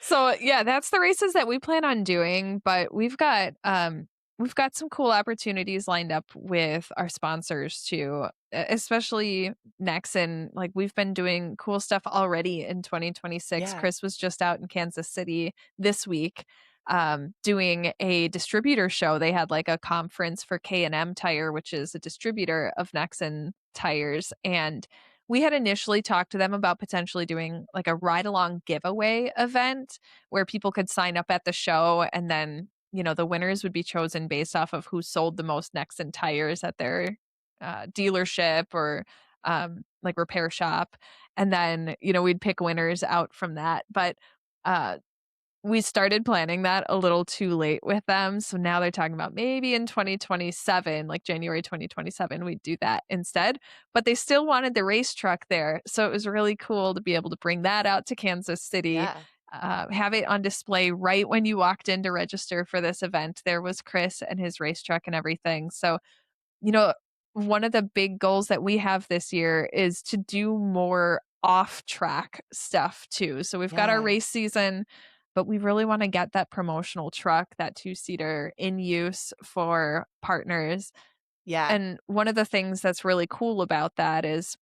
So, yeah, that's the races that we plan on doing, but we've got some cool opportunities lined up with our sponsors too, especially Nexon. Like we've been doing cool stuff already in 2026. Yeah. Chris was just out in Kansas City this week doing a distributor show. They had like a conference for K&M Tire, which is a distributor of Nexon tires, and we had initially talked to them about potentially doing like a ride along giveaway event where people could sign up at the show and then, the winners would be chosen based off of who sold the most Nexon tires at their dealership or like repair shop. And then, we'd pick winners out from that. But uh, we started planning that a little too late with them, so now they're talking about maybe in 2027, like January 2027, we'd do that instead, but they still wanted the race truck there, so it was really cool to be able to bring that out to Kansas City, Yeah. have it on display right when you walked in to register for this event. There was Chris and his race truck and everything, so you know, one of the big goals that we have this year is to do more off track stuff too. So we've got our Yeah. race season, but we really want to get that promotional truck, that two-seater in use for partners. Yeah. And one of the things that's really cool about that is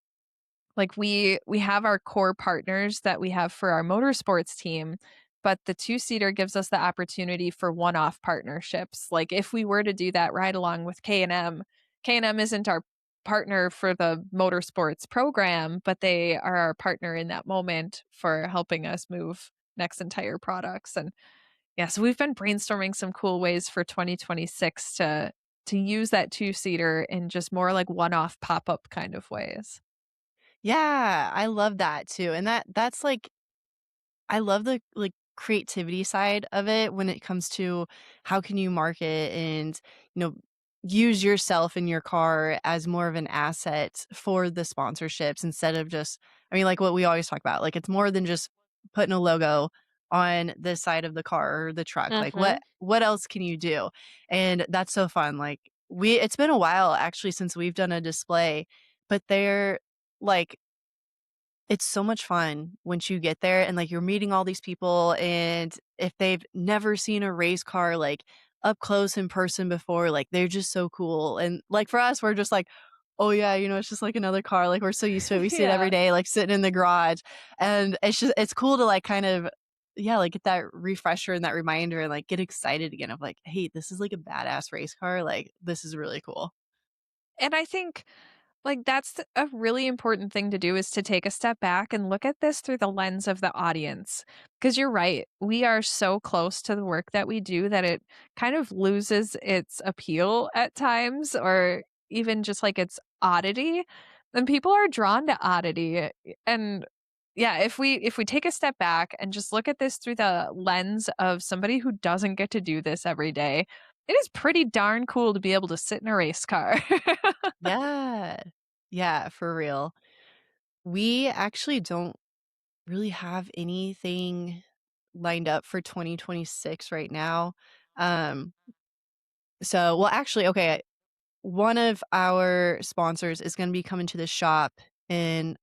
like we have our core partners that we have for our motorsports team, but the two-seater gives us the opportunity for one-off partnerships. Like if we were to do that ride along with K&M, K&M isn't our partner for the motorsports program, but they are our partner in that moment for helping us move Next Entire products. And yeah, so we've been brainstorming some cool ways for 2026 to use that two-seater in just more like one-off pop-up kind of ways. Yeah, I love that too, and that's, like I love the, like, creativity side of it when it comes to how can you market and, you know, use yourself in your car as more of an asset for the sponsorships instead of just I mean, like what we always talk about, like, it's more than just putting a logo on the side of the car or the truck, like, Mhm. what else can you do? And that's so fun, like, we it's been a while actually since we've done a display, but they're, like it's so much fun once you get there and, like, you're meeting all these people, and if they've never seen a race car, like, up close in person before, like, they're just so cool, and, like, for us, we're just like, "Oh, yeah, it's just like another car," like, we're so used to it, we see it every Yeah. day, like, sitting in the garage, and it's cool to, like, kind of yeah, like, get that refresher and that reminder and, like, get excited again of, like, "Hey, this is, like, a badass race car, like, this is really cool." And I think like, a really important thing to do is to take a step back and look at this through the lens of the audience. Because you're right, we are so close to the work that we do that it kind of loses its appeal at times or even just like its oddity. And people are drawn to oddity. And yeah, if we take a step back and just look at this through the lens of somebody who doesn't get to do this every day, it is pretty darn cool to be able to sit in a race car. Yeah. Yeah, for real. We actually don't really have anything lined up for 2026 right now. Um, well, actually, okay, one of our sponsors is gonna be coming to the shop in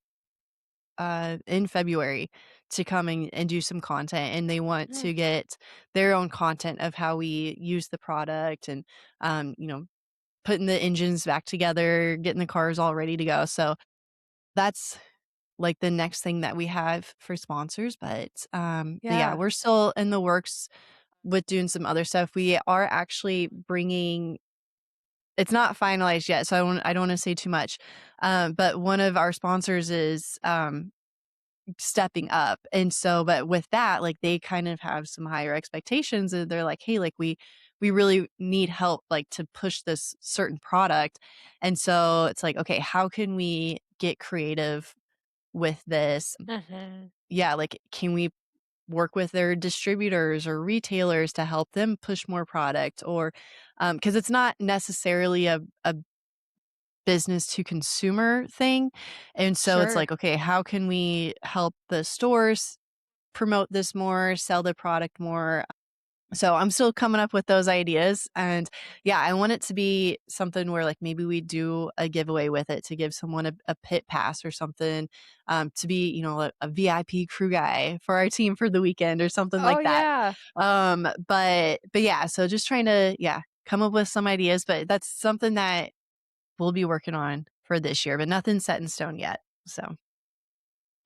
February to come and do some content, and they want to get their own content of how we use the product and, putting the engines back together, getting the cars all ready to go, so that's like the next thing that we have for sponsors, but yeah, Yeah. we're still in the works with doing some other stuff. We are actually bringing it's not finalized yet, so I don't wanna say too much, but one of our sponsors is, stepping up, and so but with that, like, they kind of have some higher expectations, and they're like, "Hey, like, we really need help, like, to push this certain product," and so it's like, "Okay, how can we get creative with this?" Mhm. Yeah, like, can we work with their distributors or retailers to help them push more product or because it's not necessarily a business to consumer thing, and so it's Sure. like, okay, how can we help the stores promote this more, sell the product more? So I'm still coming up with those ideas. And yeah, I want it to be something where like maybe we do a giveaway with it to give someone a pit pass or something, to be, a VIP crew guy for our team for the weekend or something Oh, like that. yeah. But yeah, so just trying to, yeah, come up with some ideas, but that's something that we'll be working on for this year, but nothing's set in stone yet. So,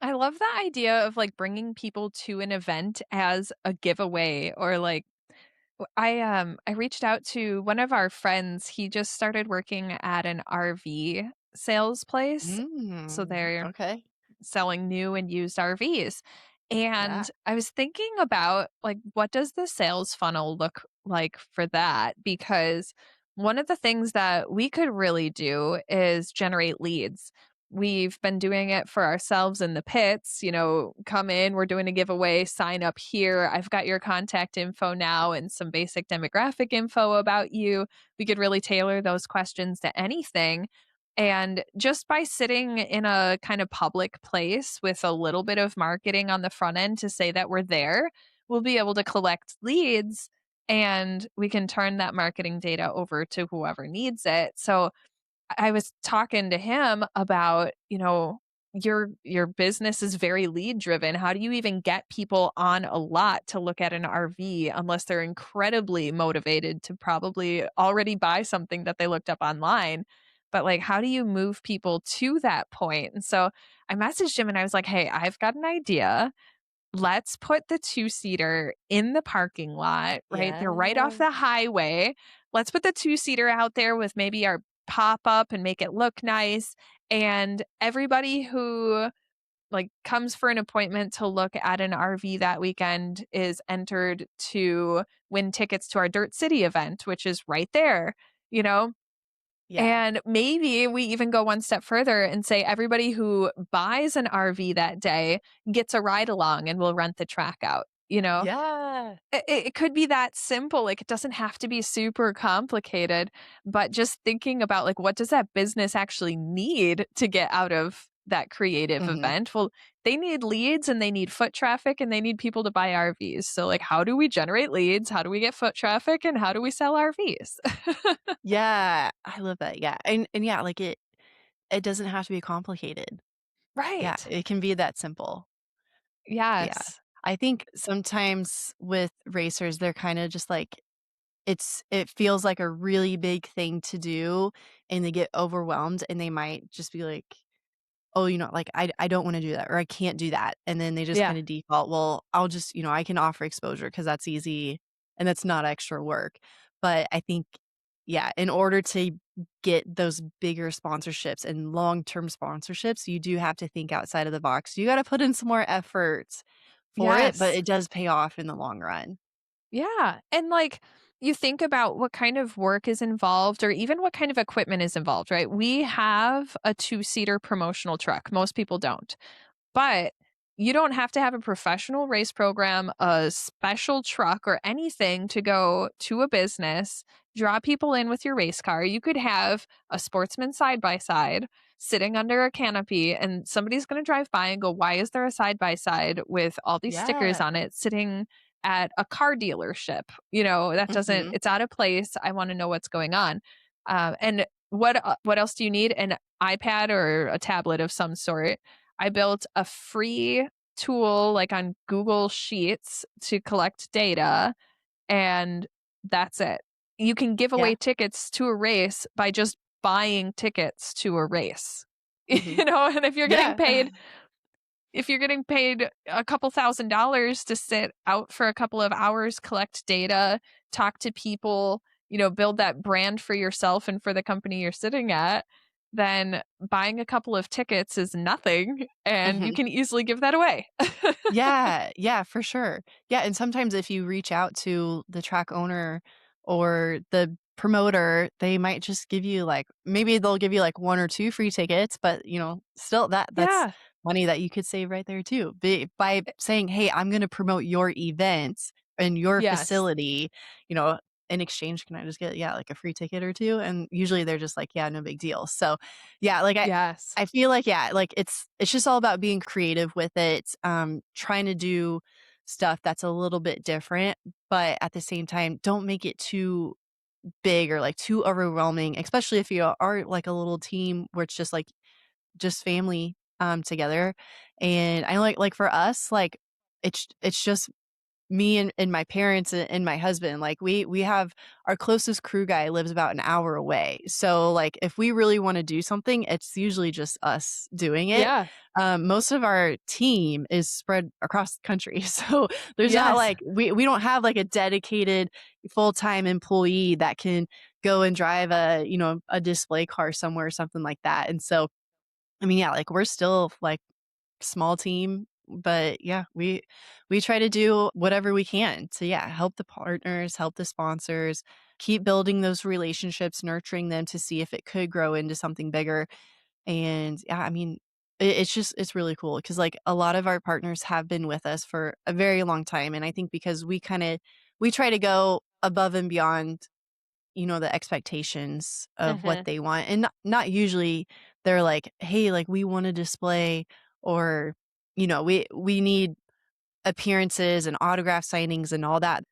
I love the idea of, like, bringing people to an event as a giveaway or, like I reached out to one of our friends. He just started working at an RV sales place, so they're okay. selling new and used RVs. Yeah. And I was thinking about like what does the sales funnel look like for that? Because one of the things that we could really do is generate leads. We've been doing it for ourselves in the pits, come in, we're doing a giveaway, sign up here. I've got your contact info now and some basic demographic info about you. We could really tailor those questions to anything, and just by sitting in a kind of public place with a little bit of marketing on the front end to say that we're there, we'll be able to collect leads and we can turn that marketing data over to whoever needs it. So I was talking to him about, your business is very lead driven. How do you even get people on a lot to look at an RV unless they're incredibly motivated to probably already buy something that they looked up online? But like, how do you move people to that point? And so I messaged him and I was like, hey, I've got an idea. Let's put the two-seater in the parking lot, right? They're right off Yeah. the highway. Let's put the two-seater out there with maybe our pop-up and make it look nice, and everybody who, like, comes for an appointment to look at an RV that weekend is entered to win tickets to our Dirt City event, which is right there, you know? Yeah. And maybe we even go one step further and say everybody who buys an RV that day gets a ride along and we'll rent the track out, you know? Yeah. It could be that simple, like, it doesn't have to be super complicated, but just thinking about, like, what does that business actually need to get out of that creative Mhm. event? Well, they need leads and they need foot traffic and they need people to buy RVs. So, like, how do we generate leads? How do we get foot traffic? And how do we sell RVs? Yeah, I love that, yeah, and yeah, like, it doesn't have to be complicated. Yeah, Right. it can be that simple. Yeah. Yes. I think sometimes with racers, they're kinda just like it feels like a really big thing to do, and they get overwhelmed, and they might just be like, "Oh, like, I don't wanna do that," or "I can't do that," and then they just Yeah. kinda default, "Well, I'll just I can offer exposure because that's easy and that's not extra work." But I think, yeah, in order to get those bigger sponsorships and long-term sponsorships, you do have to think outside of the box. You gotta put in some more effort for it, but Yes. it does pay off in the long run. Yeah. And like you think about what kind of work is involved or even what kind of equipment is involved, right? We have a two-seater promotional truck. Most people don't. But you don't have to have a professional race program, a special truck, or anything to go to a business, draw people in with your race car. You could have a sportsman side by side sitting under a canopy, and somebody's going to drive by and go, why is there a side by side with all these stickers Yeah. on it sitting at a car dealership? That doesn't, Mhm. it's out of place. I want to know what's going on. And what else do you need? An iPad or a tablet of some sort. I built a free tool like on Google Sheets to collect data, and that's it. You can give Yeah. away tickets to a race by just buying tickets to a race. Mhm. And Yeah. if you're getting paid a couple $1,000s to sit out for a couple of hours, collect data, talk to people, build that brand for yourself and for the company you're sitting at, then buying a couple of tickets is nothing and you Mhm. can easily give that away. Yeah, yeah, for sure. Yeah, and sometimes if you reach out to the track owner or the promoter, they might just give you like maybe they'll give you like 1 or 2 free tickets, but, still that's Yeah. money that you could save right there too. By saying, "Hey, I'm gonna promote your events and your Yes. facility," you know, in exchange, can I just get, yeah, like a free ticket or 2? And usually they're just like, "Yeah, no big deal." So, yeah, like Yes. I feel like, yeah, like it's just all about being creative with it, trying to do stuff that's a little bit different, but at the same time, don't make it too big or like too overwhelming, especially if you are like a little team where it's just like just family together. And I like for us, like it's just me and my parents and my husband, like, we have our closest crew guy lives about an hour away. So, like, if we really wanna do something, it's usually just us doing it. Yeah. Most of our team is spread across the country, so there's not Yes. like we don't have, like, a dedicated full-time employee that can go and drive a, a display car somewhere or something like that. And so, I mean, yeah, like, we're still, like, small team, but yeah, we try to do whatever we can to, yeah, help the partners, help the sponsors, keep building those relationships, nurturing them to see if it could grow into something bigger. And yeah, I mean, it's really cool because like a lot of our partners have been with us for a very long time, and I think because we try to go above and beyond, the expectations of what Mhm. they want. And not usually they're like, "Hey, like, we wanna display," or, "We need appearances and autograph signings and all that."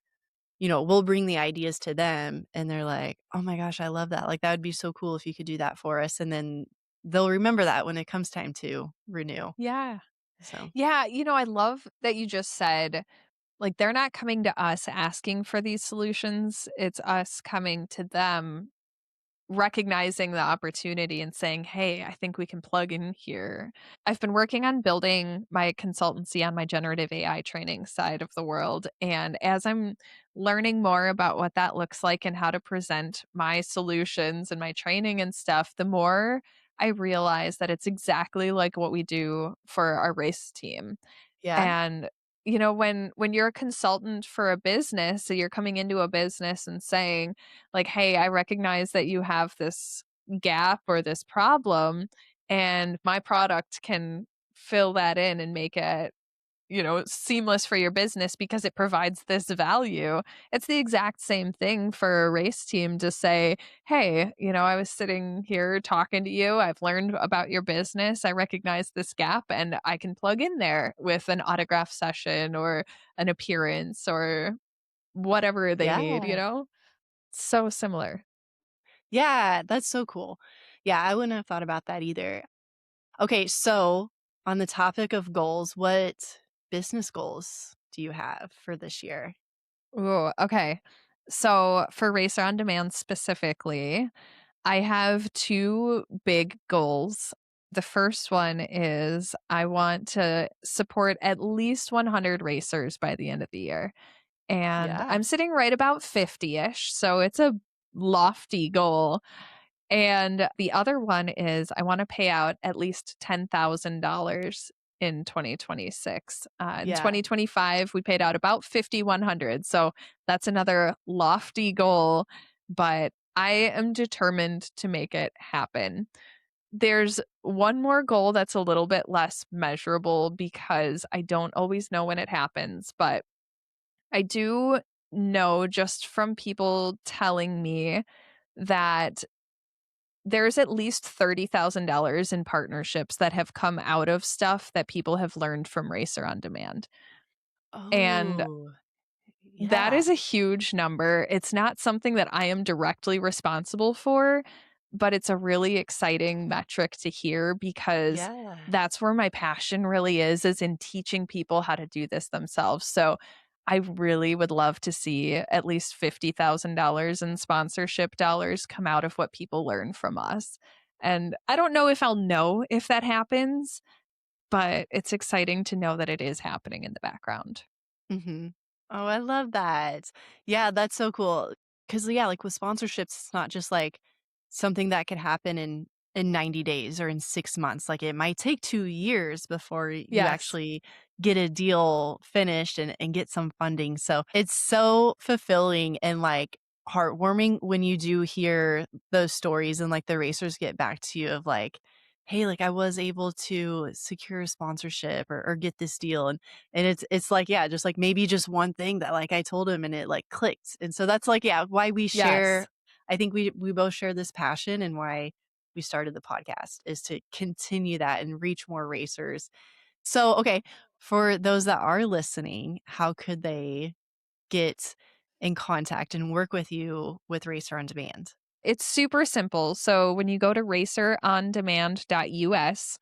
We'll bring the ideas to them, and they're like, "Oh my gosh, I love that. Like, that would be so cool if you could do that for us." And then they'll remember that when it comes time to renew. Yeah. So, Yeah, I love that you just said, like, they're not coming to us asking for these solutions, it's us coming to them recognizing the opportunity and saying, "Hey, I think we can plug in here." I've been working on building my consultancy on my generative AI training side of the world, and as I'm learning more about what that looks like and how to present my solutions and my training and stuff, the more I realize that it's exactly like what we do for our race team. yeah. And, when you're a consultant for a business, so you're coming into a business and saying, like, "Hey, I recognize that you have this gap or this problem, and my product can fill that in and make it seamless for your business because it provides this value." It's the exact same thing for a race team to say, "Hey, I was sitting here talking to you. I've learned about your business. I recognize this gap and I can plug in there with an autograph session or an appearance or whatever they need." Yeah. So similar. Yeah, that's so cool. Yeah, I wouldn't have thought about that either. Okay, so on the topic of goals, what business goals do you have for this year? Ooh, okay. So for Racer on Demand specifically, I have 2 big goals. The first one is I want to support at least 100 racers by the end of the year, and Yeah. I'm sitting right about 50-ish, so it's a lofty goal. And the other one is I wanna pay out at least $10,000 in 2026. In Yeah. 2025, we paid out about 5,100, so that's another lofty goal, but I am determined to make it happen. There's one more goal that's a little bit less measurable because I don't always know when it happens, but I do know just from people telling me that there's at least $30,000 in partnerships that have come out of stuff that people have learned from Racer on Demand. And Oh, that yeah. is a huge number. It's not something that I am directly responsible for, but it's a really exciting metric to hear because Yeah. that's where my passion really is in teaching people how to do this themselves. So I really would love to see at least $50,000 in sponsorship dollars come out of what people learn from us. And I don't know if I'll know if that happens, but it's exciting to know that it is happening in the background. Mhm. Oh, I love that. Yeah, that's so cool. Cause yeah, like with sponsorships, it's not just like something that could happen in 90 days or in 6 months. Like it might take 2 years before you Yes. actually get a deal finished and get some funding. So it's so fulfilling and like heartwarming when you do hear those stories and like the racers get back to you of like, hey, like I was able to secure a sponsorship or get this deal. And it's like, yeah, just like maybe just one thing that like I told him and it like clicked. And so that's like, yeah, why we share. Yes. I think we both share this passion and why we started the podcast is to continue that and reach more racers. So, okay, For those that are listening, how could they get in contact and work with you with Racer on Demand? It's super simple. So when you go to racerondemand.us,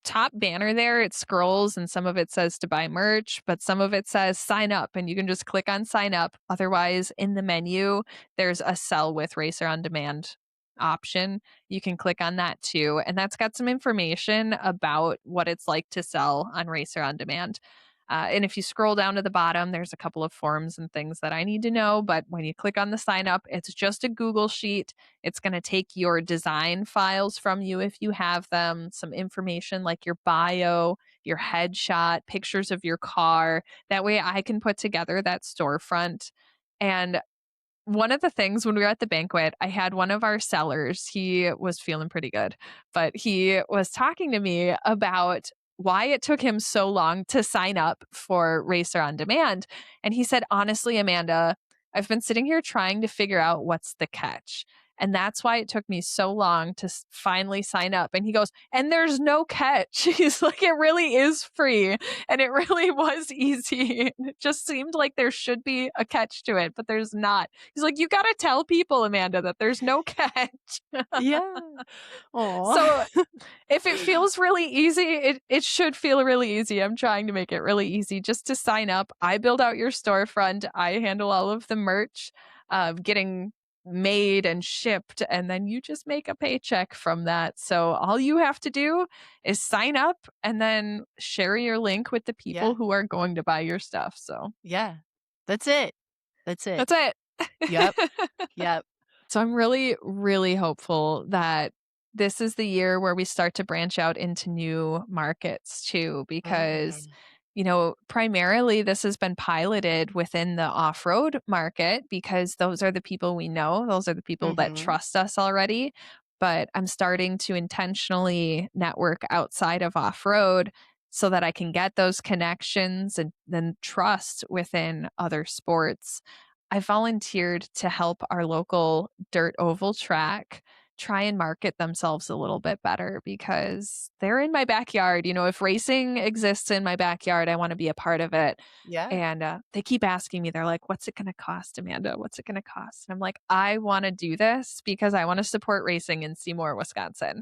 top banner there, it scrolls and some of it says to buy merch, but some of it says sign up and you can just click on sign up. Otherwise, in the menu, there's a sell with Racer on Demand option. You can click on that too. And that's got some information about what it's like to sell on Racer on Demand. And if you scroll down to the bottom, there's a couple of forms and things that I need to know. But when you click on the sign up, it's just a Google sheet. It's going to take your design files from you if you have them, some information like your bio, your headshot, pictures of your car. That way I can put together that storefront. And one of the things when we were at the banquet, I had one of our sellers, he was feeling pretty good, but he was talking to me about why it took him so long to sign up for Racer on Demand. And he said, honestly, Amanda, I've been sitting here trying to figure out what's the catch. And that's why it took me so long to finally sign up. And he goes, and there's no catch. He's like, it really is free. And it really was easy. It just seemed like there should be a catch to it, but there's not. He's like, you got to tell people, Amanda, that there's no catch. Yeah. So Aw. if it feels really easy, it should feel really easy. I'm trying to make it really easy just to sign up. I build out your storefront. I handle all of the merch, getting made and shipped, and then you just make a paycheck from that. So all you have to do is sign up and then share your link with the people Yeah. who are going to buy your stuff. So Yeah. That's it. That's it. that's it. Yep. Yep. So I'm really, really hopeful that this is the year where we start to branch out into new markets too, because, Mm. primarily this has been piloted within the off road market because those are the people we know, those are the people that Mhm. trust us already. But I'm starting to intentionally network outside of off road so that I can get those connections and then trust within other sports. I volunteered to help our local dirt oval track try and market themselves a little bit better because they're in my backyard. If racing exists in my backyard, I want to be a part of it. Yeah. And they keep asking me, they're like, what's it going to cost, Amanda? What's it going to cost? And I'm like, I want to do this because I want to support racing in Seymour, Wisconsin.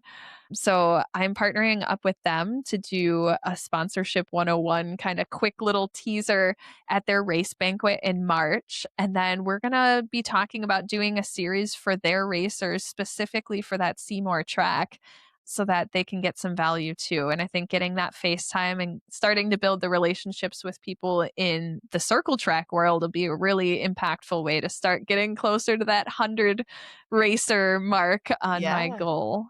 So I'm partnering up with them to do a sponsorship 101 kind of quick little teaser at their race banquet in March. And then we're going to be talking about doing a series for their racers specifically for that Seymour track so that they can get some value too. And I think getting that FaceTime and starting to build the relationships with people in the circle track world will be a really impactful way to start getting closer to that 100 racer mark on my Yeah. goal.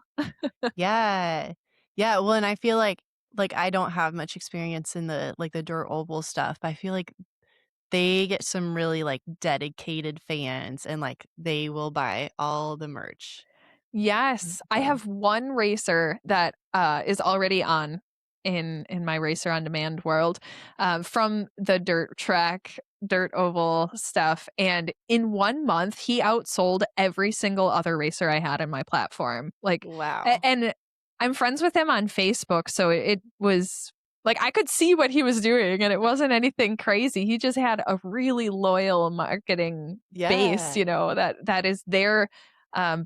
Yeah. Yeah, well, and I feel like I don't have much experience in the dirt oval stuff, but I feel like they get some really, dedicated fans and, they will buy all the merch. Yes, I So have one racer that, is already on in my Racer on Demand world, from the dirt track, dirt oval stuff, and in 1 month, he outsold every single other racer I had in my platform, wow. and I'm friends with him on Facebook, so it was like, I could see what he was doing, and it wasn't anything crazy, he just had a really loyal marketing base, Yeah. that is there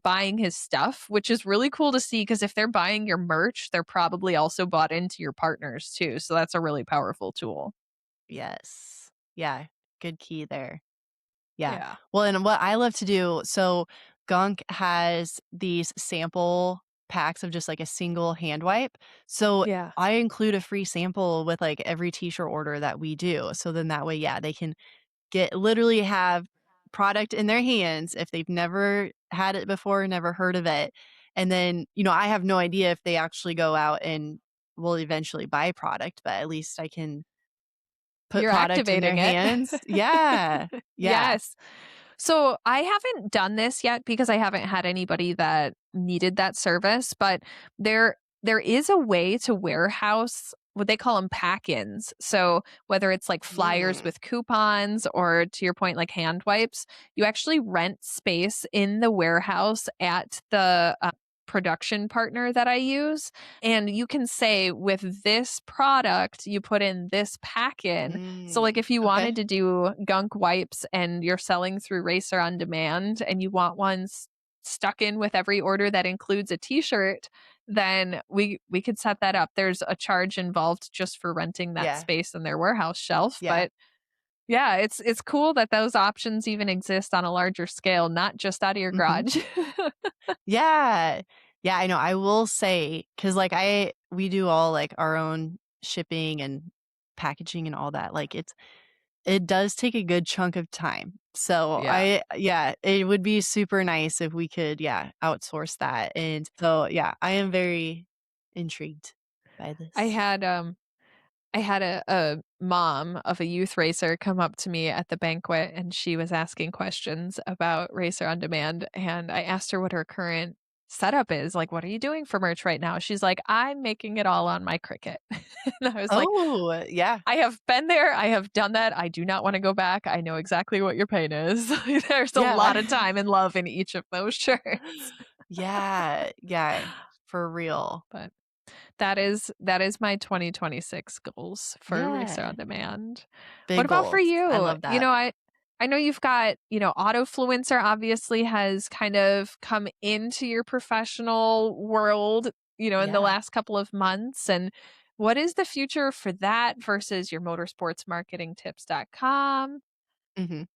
buying his stuff, which is really cool to see because if they're buying your merch, they're probably also bought into your partners too. So that's a really powerful tool. Yes. Yeah, good key there. Yeah. Yeah. Well, and what I love to do so Gunk has these sample packs of just, a single hand wipe. So Yeah. I include a free sample with, every T-shirt order that we do. So then that way, yeah, they can literally have product in their hands if they've never had it before, never heard of it. And then, I have no idea if they actually go out and will eventually buy product, but at least I can put You're product in their activating it. hands. Yeah. Yeah. Yes. So I haven't done this yet because I haven't had anybody that needed that service, but there is a way to warehouse what they call them pack-ins. So whether it's like flyers Mm. with coupons or to your point like hand wipes, you actually rent space in the warehouse at the production partner that I use. And you can say, with this product, you put in this pack in. So, like, if you Okay. wanted to do gunk wipes and you're selling through Racer on Demand and you want ones stuck in with every order that includes a t-shirt, then we could set that up. There's a charge involved just for renting that Yeah. space in their warehouse shelf, Yeah. but yeah, it's cool that those options even exist on a larger scale, not just out of your Mhm. garage. Yeah. Yeah, I know. I will say, because like we do all like our own shipping and packaging and all that. Like it does take a good chunk of time. So Yeah. yeah, it would be super nice if we could, yeah, outsource that. And so, yeah, I am very intrigued by I this. had I had a mom of a youth racer come up to me at the banquet, and she was asking questions about Racer on Demand, and I asked her what her current setup is. Like, "What are you doing for merch right now?" She's like, "I'm making it all on my Cricut." And I was like, Oh, yeah. "I have been there, I have done that, I do not wanna go back, I know exactly what your pain is." There's a Yeah. lot of time and love in each of those shirts. Yeah, yeah, for real. But that is my 2026 goals for Racer Yeah. on Demand. What Big about for goals. I you? love that. I know you've got, Autofluencer obviously has kind of come into your professional world, in the Yeah. last couple of months, and what is the future for that versus your motorsportsmarketingtips.com? Mhm.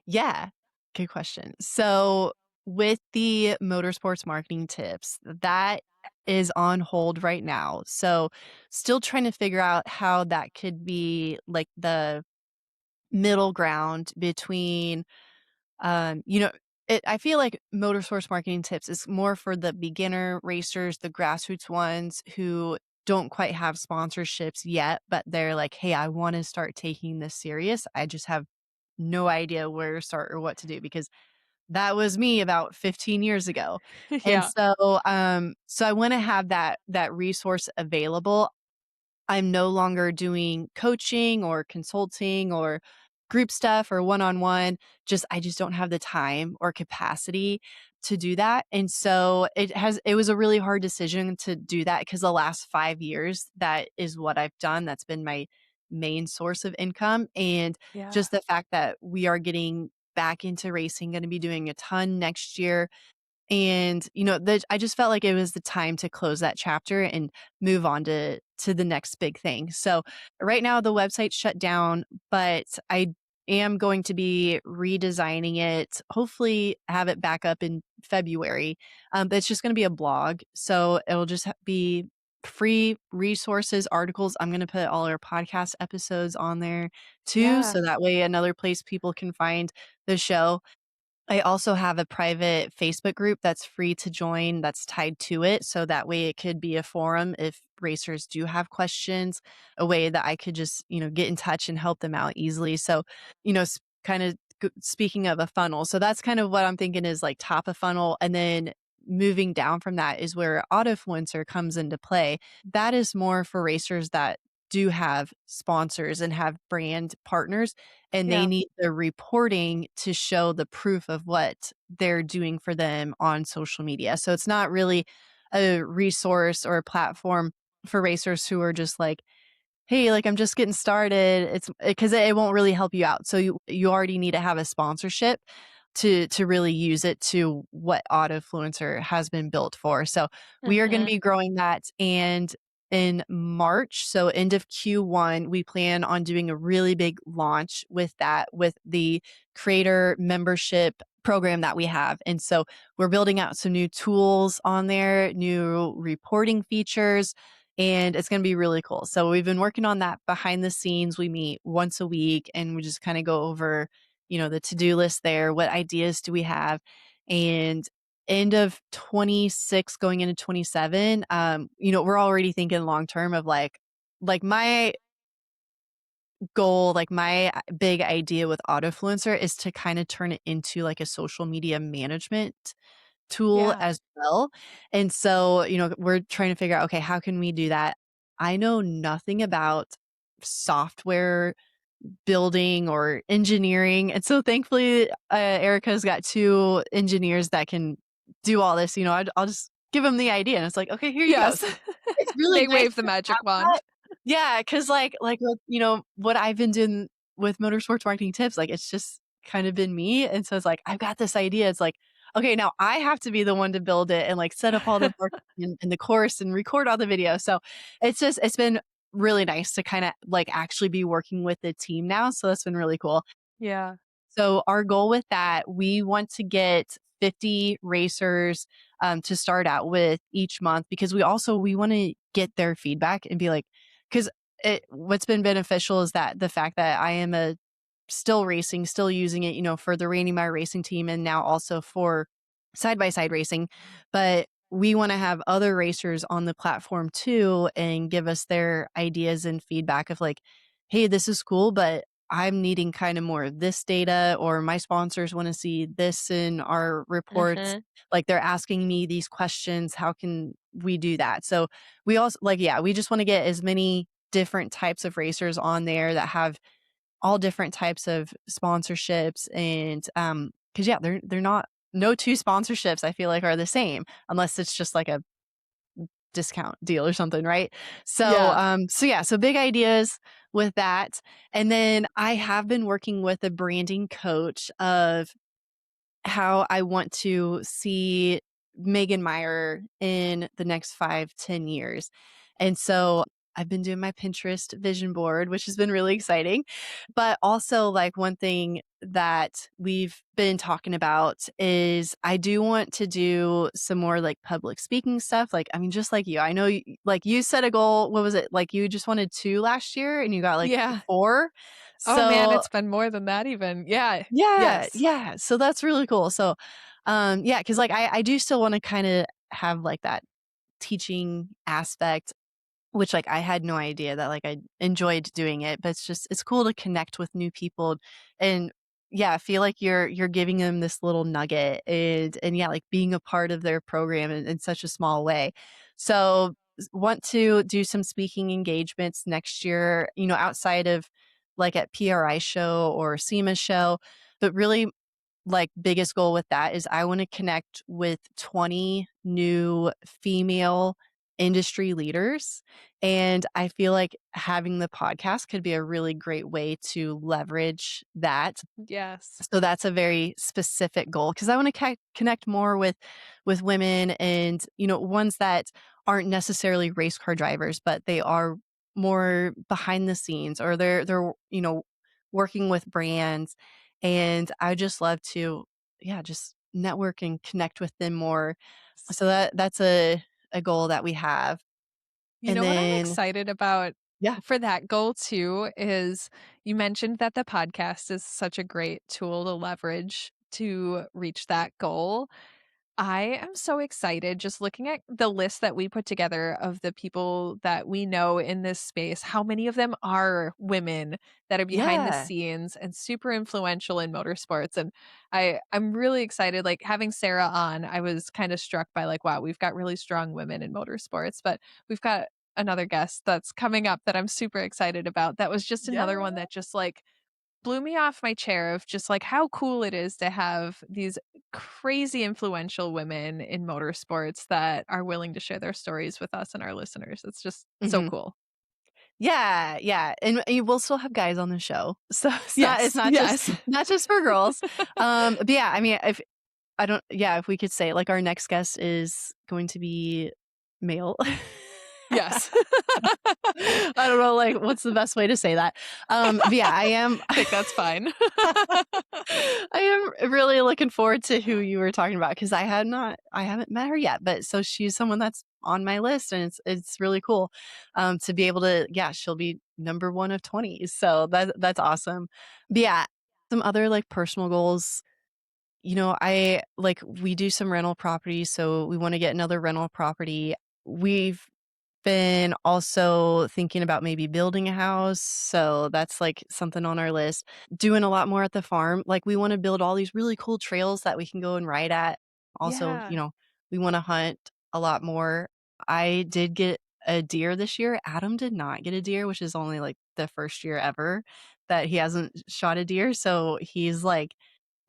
Yeah, good question. So, with the motorsports marketing tips, that is on hold right now. So, still trying to figure out how that could be like the middle ground between, you know, I feel like motorsports marketing tips is more for the beginner racers, the grassroots ones who don't quite have sponsorships yet, but they're like, hey, I want to start taking this serious. I just have no idea where to start or what to do because that was me about 15 years ago. And Yeah. so I want to have that resource available. I'm no longer doing coaching or consulting or group stuff or one-on-one. I just don't have the time or capacity to do that. And so it was a really hard decision to do that because the last 5 years, that is what I've done. That's been my main source of income. And Yeah. just the fact that we are getting back into racing, going to be doing a ton next year, and, I just felt like it was the time to close that chapter and move on to the next big thing. So, right now the website's shut down, but I am going to be redesigning it, hopefully have it back up in February. But it's just gonna be a blog, so it'll just be free resources, articles. I'm gonna put all our podcast episodes on there too, Yeah. so that way another place people can find the show. I also have a private Facebook group that's free to join that's tied to it. So that way it could be a forum if racers do have questions, a way that I could just, get in touch and help them out easily. So, kind of speaking of a funnel. So that's kind of what I'm thinking is like top of funnel. And then moving down from that is where autofluencer comes into play. That is more for racers that do have sponsors and have brand partners and they Yeah. need the reporting to show the proof of what they're doing for them on social media. So it's not really a resource or a platform for racers who are just like, "Hey, like I'm just getting started." It's because it won't really help you out. So you already need to have a sponsorship to really use it to what Autofluencer has been built for. So we are going to Mhm. be growing that, and in March, so end of Q1, we plan on doing a really big launch with that, with the creator membership program that we have. And so we're building out some new tools on there, new reporting features, and it's going to be really cool. So we've been working on that behind the scenes. We meet once a week and we just kind of go over, the to-do list there. What ideas do we have? And end of 26 going into 27, we're already thinking long term of like my goal, like my big idea with Autofluencer is to kind of turn it into like a social media management tool Yeah. as well. And so, we're trying to figure out, okay, how can we do that? I know nothing about software building or engineering. And so thankfully, Erica's got 2 engineers that can do all this. I'll just give them the idea, and it's like, "Okay, here you go." Yes. So it's really They nice wave the to magic have that. wand. Yeah, because like, with, what I've been doing with motorsports marketing tips, like, it's just kind of been me, and so it's like, I've got this idea, it's like, "Okay, now I have to be the one to build it and, like, set up all the marketing and the course and record all the videos." So, it's been really nice to kinda, like, actually be working with the team now, so that's been really cool. Yeah. So our goal with that, we want to get 50 racers to start out with each month because we want to get their feedback and be like, because what's been beneficial is that the fact that I am a still racing, still using it, for the Randy Meyer racing team and now also for side by side racing. But we want to have other racers on the platform too and give us their ideas and feedback of like, hey, this is cool, but I'm needing kind of more of this data, or my sponsors want to see this in our reports. Mhm. Like they're asking me these questions. How can we do that? So we also like, yeah, we just want to get as many different types of racers on there that have all different types of sponsorships and because yeah, they're not no two sponsorships I feel like are the same unless it's just like a discount deal or something, right? So, Yeah. yeah, so big ideas with that. And then I have been working with a branding coach of how I want to see Megan Meyer in the next 5, 10 years. And so I've been doing my Pinterest vision board, which has been really exciting. But also, like, one thing that we've been talking about is I do want to do some more like public speaking stuff. Like, I mean, just like you, I know, like, you set a goal. What was it? Like, you just wanted two last year and you got like Yeah. four. Oh, man, So, it's been more than that even. Yeah. yeah, Yes. yeah, so that's really cool. So, yeah, because like, I do still wanna kinda have, like, that teaching aspect, which, like, I had no idea that, like, I enjoyed doing it, but it's cool to connect with new people and, yeah, I feel like you're giving them this little nugget and yeah, like, being a part of their program in such a small way. So, want to do some speaking engagements next year, outside of, like, at PRI show or SEMA show, but really like biggest goal with that is I want to connect with 20 new female industry leaders. And I feel like having the podcast could be a really great way to leverage that. Yes. So that's a very specific goal because I want to connect more with women and ones that aren't necessarily race car drivers, but they are more behind the scenes or they're working with brands, and I just love to yeah just network and connect with them more. S So that's a goal that we have, You and know what I'm then excited about yeah for that goal too is you mentioned that the podcast is such a great tool to leverage to reach that goal. I am so excited just looking at the list that we put together of the people that we know in this space, how many of them are women that are behind the yeah scenes and super influential in motorsports. And I'm really excited. Like having Sarah on, I was kind of struck by like, wow, we've got really strong women in motorsports, but we've got another guest that's coming up that I'm super excited about. That was just another one yeah that just like blew me off my chair of just like how cool it is to have these crazy influential women in motorsports that are willing to share their stories with us and our listeners. It's just so hmm cool. Yeah, yeah, and you will still have guys on the show, so it's Yes, not just yes. not just for girls. But yeah, I mean, if I don't, yeah, if we could say like our next guest is going to be male. Yes. I don't know, like what's the best way to say that. But yeah, I am. I think that's fine. I am really looking forward to who you were talking about because I haven't met her yet, but so she's someone that's on my list, and it's really cool to be able to. Yeah, she'll be number one of 20, so that's awesome. But yeah, some other like personal goals. I like we do some rental properties, so we want to get another rental property. We've been also thinking about maybe building a house, so that's, like, something on our list. Doing a lot more at the farm, like, we wanna build all these really cool trails that we can go and ride at. Also, Yeah. we wanna hunt a lot more. I did get a deer this year. Adam did not get a deer, which is only, like, the first year ever that he hasn't shot a deer, so he's, like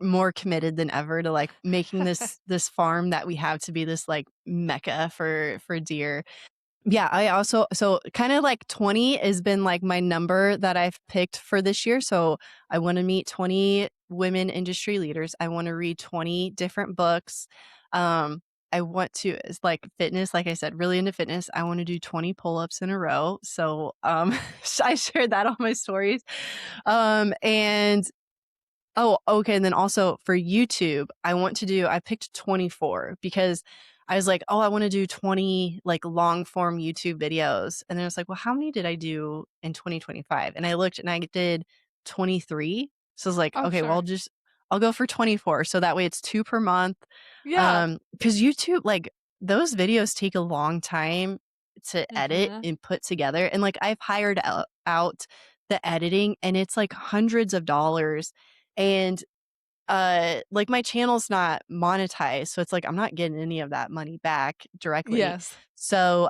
more committed than ever to, like, making this farm that we have to be this, like, mecca for deer. Yeah, I also so kinda like 20 has been, like, my number that I've picked for this year, so I wanna meet 20 women industry leaders, I wanna read 20 different books, I want to it's like fitness, like I said, really into fitness, I wanna do 20 pull-ups in a row, so, I shared that on my stories, and oh, okay, and then also for YouTube, I picked 24 because I was like, "Oh, I wanna do 20, like, long form YouTube videos," and then I was like, "Well, how many did I do in 2025?" And I looked and I did 23, so I was like, Oh, "Okay, well, sure. I'll go for 24," so that way it's 2 per month, Yeah. because YouTube, like, those videos take a long time to edit Mhm. and put together, and, like, I've hired out the editing, and it's, like, hundreds of dollars, and, like, my channel's not monetized, so it's like I'm not getting any of that money back directly. Yes. So,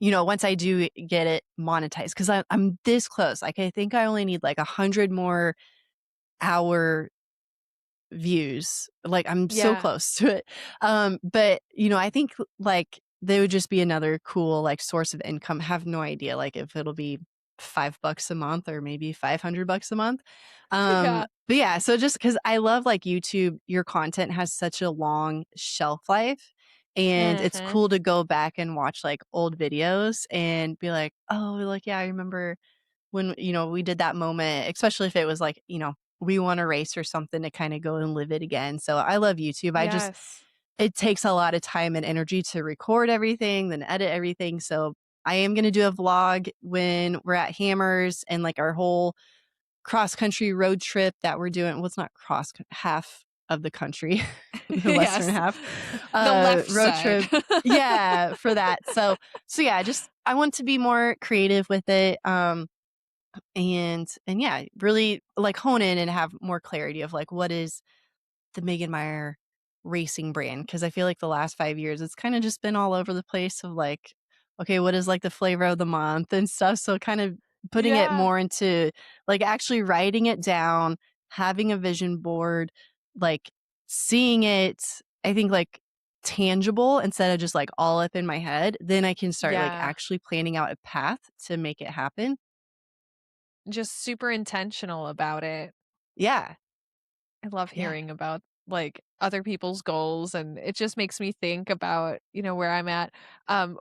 once I do get it monetized, because I'm this close, like, I think I only need, like, 100 more hour views. Like, I'm so Yeah. close to it. But, I think, like, they would just be another cool, like, source of income. Have no idea, like, if it'll be $5 a month or maybe $500 a month. Yeah. But yeah, so just because I love, like, YouTube, your content has such a long shelf life, and it's Mhm. cool to go back and watch, like, old videos and be like, "Oh, like, yeah, I remember when, we did that moment," especially if it was like, we won a race or something to kinda go and live it again. So I love YouTube. Yes. It takes a lot of time and energy to record everything, then edit everything. So I am gonna do a vlog when we're at Hammers and, like, our whole cross country road trip that we're doing. Well, it's not half of the country, the western Yes. half, The left road side. trip. Yeah, for that. So yeah, just I want to be more creative with it. And yeah, really, like, hone in and have more clarity of, like, what is the Megan Meyer racing brand, because I feel like the last 5 years, it's kinda just been all over the place of, like, okay, what is, like, the flavor of the month and stuff, so kind of putting it Yeah. more into, like, actually writing it down, having a vision board, like, seeing it, I think, like, tangible instead of just, like, all up in my head, then I can start, like, Yeah. actually planning out a path to make it happen. Just super intentional about it. Yeah. I love Yeah. hearing about, like, other people's goals, and it just makes me think about, where I'm at.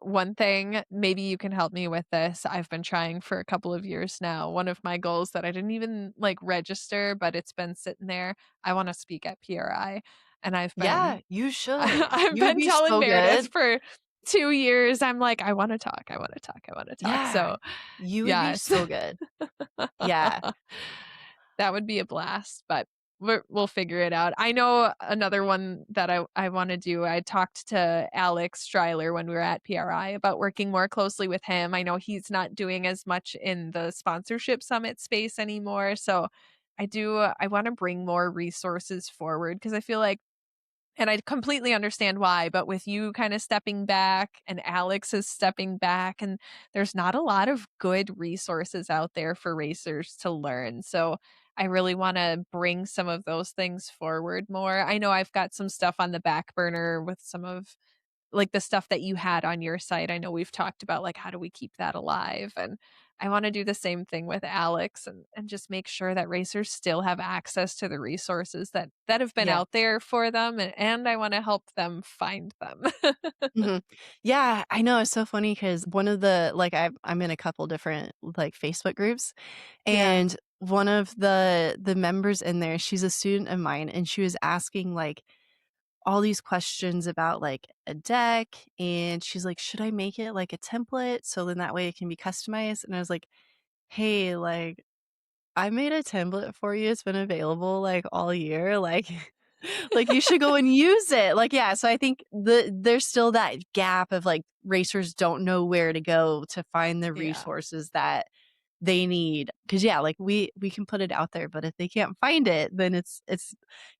One thing, maybe you can help me with this, I've been trying for a couple of years now. One of my goals that I didn't even, like, register, but it's been sitting there, I wanna speak at PRI, and I've been Yeah, you should. I've You would been be telling so Meredith good. for 2 years, I'm like, "I wanna talk, I wanna talk, I wanna talk." Yeah. So, You would be yes. so good. Yeah. That would be a blast, but we'll figure it out. I know another one that I wanna do. I talked to Alex Stryler when we were at PRI about working more closely with him. I know he's not doing as much in the sponsorship summit space anymore, so I wanna bring more resources forward because I feel like, and I completely understand why, but with you kinda stepping back and Alex is stepping back, and there's not a lot of good resources out there for racers to learn, so I really wanna bring some of those things forward more. I know I've got some stuff on the back burner with some of, like, the stuff that you had on your site. I know we've talked about, like, how do we keep that alive, and I wanna do the same thing with Alex and just make sure that racers still have access to the resources that have been Yeah. out there for them, and I wanna help them find them. Mhm. Yeah, I know, it's so funny because one of the like, I'm in a couple different, like, Facebook groups, Yeah. and one of the members in there, she's a student of mine, and she was asking, like, all these questions about, like, a deck, and she's like, "Should I make it like a template so then that way it can be customized?" And I was like, "Hey, like, I made a template for you, it's been available, like, all year, like like, you should go and use it." Like, yeah, so I think there's still that gap of, like, racers don't know where to go to find the Yeah. resources that they need. Because yeah, like, we can put it out there, but if they can't find it, then it's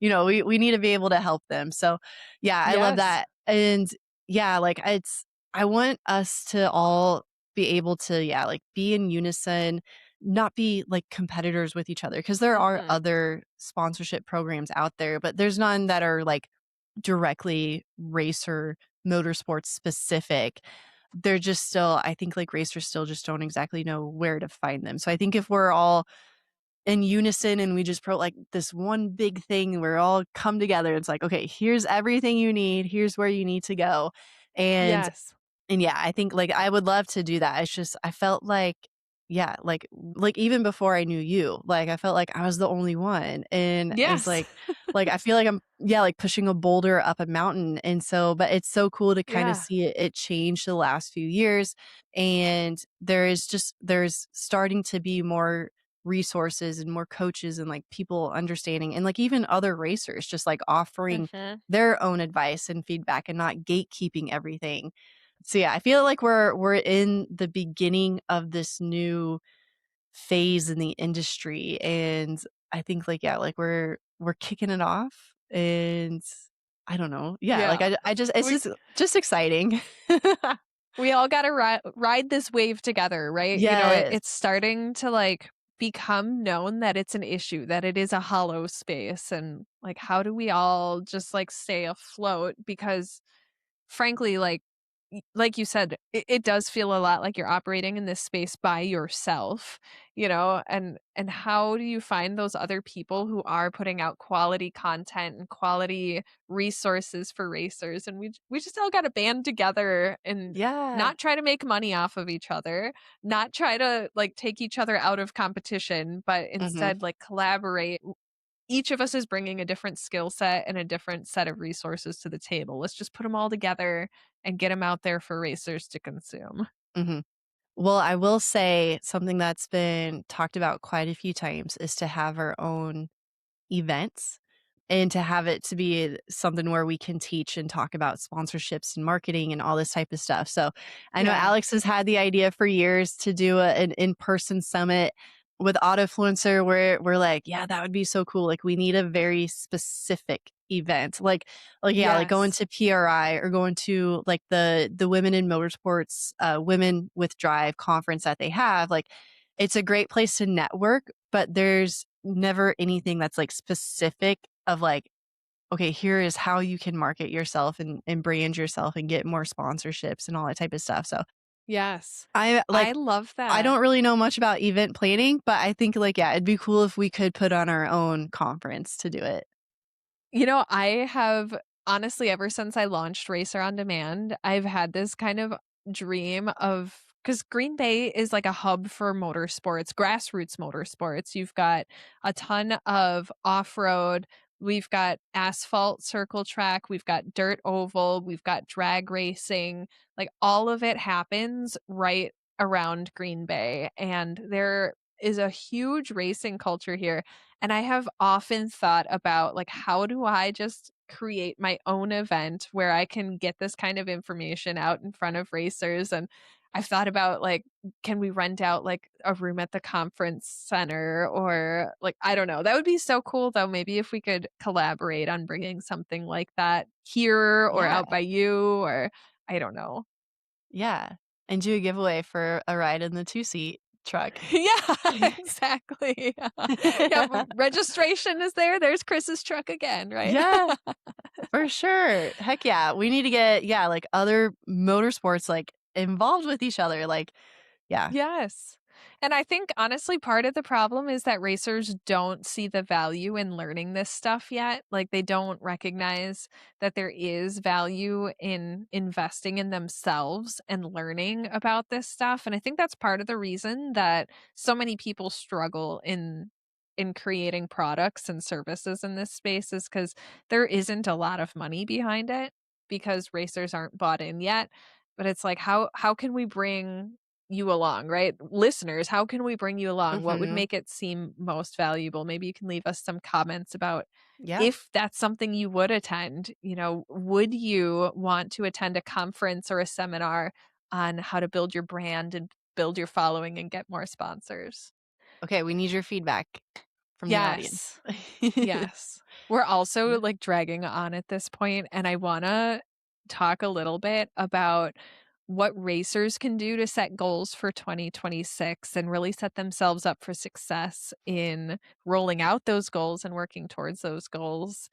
we need to be able to help them. So, yeah, I love Yes. that, and yeah, like, I want us to all be able to, yeah, like, be in unison, not be like competitors with each other, because there are Mhm. other sponsorship programs out there, but there's none that are like directly racer motorsports specific. They're just still, I think like racers still just don't exactly know where to find them. So I think if we're all in unison and we just like this one big thing, we're all come together. It's like, okay, here's everything you need. Here's where you need to go. And Yes. yeah, I think, like, I would love to do that. It's just I felt like yeah, like, even before I knew you, like, I felt like I was the only one, and it's Yes. like, I feel like I'm yeah, like, pushing a boulder up a mountain, and so but it's so cool to kinda Yeah. see it change the last few years, and there's starting to be more resources and more coaches and, like, people understanding and, like, even other racers just, like, offering Mhm. their own advice and feedback and not gatekeeping everything. So yeah, I feel like we're in the beginning of this new phase in the industry, and I think like yeah, like we're kicking it off, and I don't know. Yeah, like Yeah. I just it's We just exciting. we all gotta ride this wave together, right? Yes. It's starting to, like, become known that it's an issue, that it is a hollow space, and, like, how do we all just, like, stay afloat? Because frankly, like you said, it does feel a lot like you're operating in this space by yourself, and how do you find those other people who are putting out quality content and quality resources for racers? And we just all got to band together and Yeah. not try to make money off of each other, not try to like take each other out of competition, but Mhm. instead like collaborate. Each of us is bringing a different skill set and a different set of resources to the table. Let's just put them all together and get them out there for racers to consume. Mhm. Well, I will say something that's been talked about quite a few times is to have our own events and to have it to be something where we can teach and talk about sponsorships and marketing and all this type of stuff. So I know Yeah. Alex has had the idea for years to do an in-person summit with Autofluencer where we're like, yeah, that would be so cool. Like we need a very specific event. Like yeah, like going Yes. to PRI or going to like the Women in Motorsports Women with Drive conference that they have. Like it's a great place to network, but there's never anything that's, like, specific of, like, "Okay, here is how you can market yourself and brand yourself and get more sponsorships," and all that type of stuff, so, Yes. I I like, love I that. don't really know much about event planning, but I think, like, yeah, it'd be cool if we could put on our own conference to do it. I have honestly, ever since I launched Racer on Demand, I've had this kind of dream of because Green Bay is like a hub for motorsports, grassroots motorsports. You've got a ton of off road. We've got asphalt circle track. We've got dirt oval. We've got drag racing. Like all of it happens right around Green Bay. And there is a huge racing culture here, and I have often thought about like how do I just create my own event where I can get this kind of information out in front of racers. And I've thought about like can we rent out like a room at the conference center, or like I don't know. That would be so cool though, maybe if we could collaborate on bringing something like that here or Yeah, out by you, or I don't know. yeah, and do a giveaway for a ride in the two-seat truck. Yeah, exactly. Yeah, registration is there. There's Chris's truck again, right? Yeah. For sure. Heck yeah. We need to get, yeah, like other motorsports like involved with each other. Like, yeah. Yes. And I think honestly, part of the problem is that racers don't see the value in learning this stuff yet. Like they don't recognize that there is value in investing in themselves and learning about this stuff. And I think that's part of the reason that so many people struggle in creating products and services in this space is because there isn't a lot of money behind it because racers aren't bought in yet. But it's like how can we bring you along, right? Listeners, how can we bring you along? What would Mhm. make it seem most valuable? Maybe you can leave us some comments about Yeah. if that's something you would attend. Would you want to attend a conference or a seminar on how to build your brand and build your following and get more sponsors? Okay. We need your feedback from the audience. Yes. Yes. We're also Yeah. like dragging on at this point, and I want to talk a little bit about what racers can do to set goals for 2026 and really set themselves up for success in rolling out those goals and working towards those goals.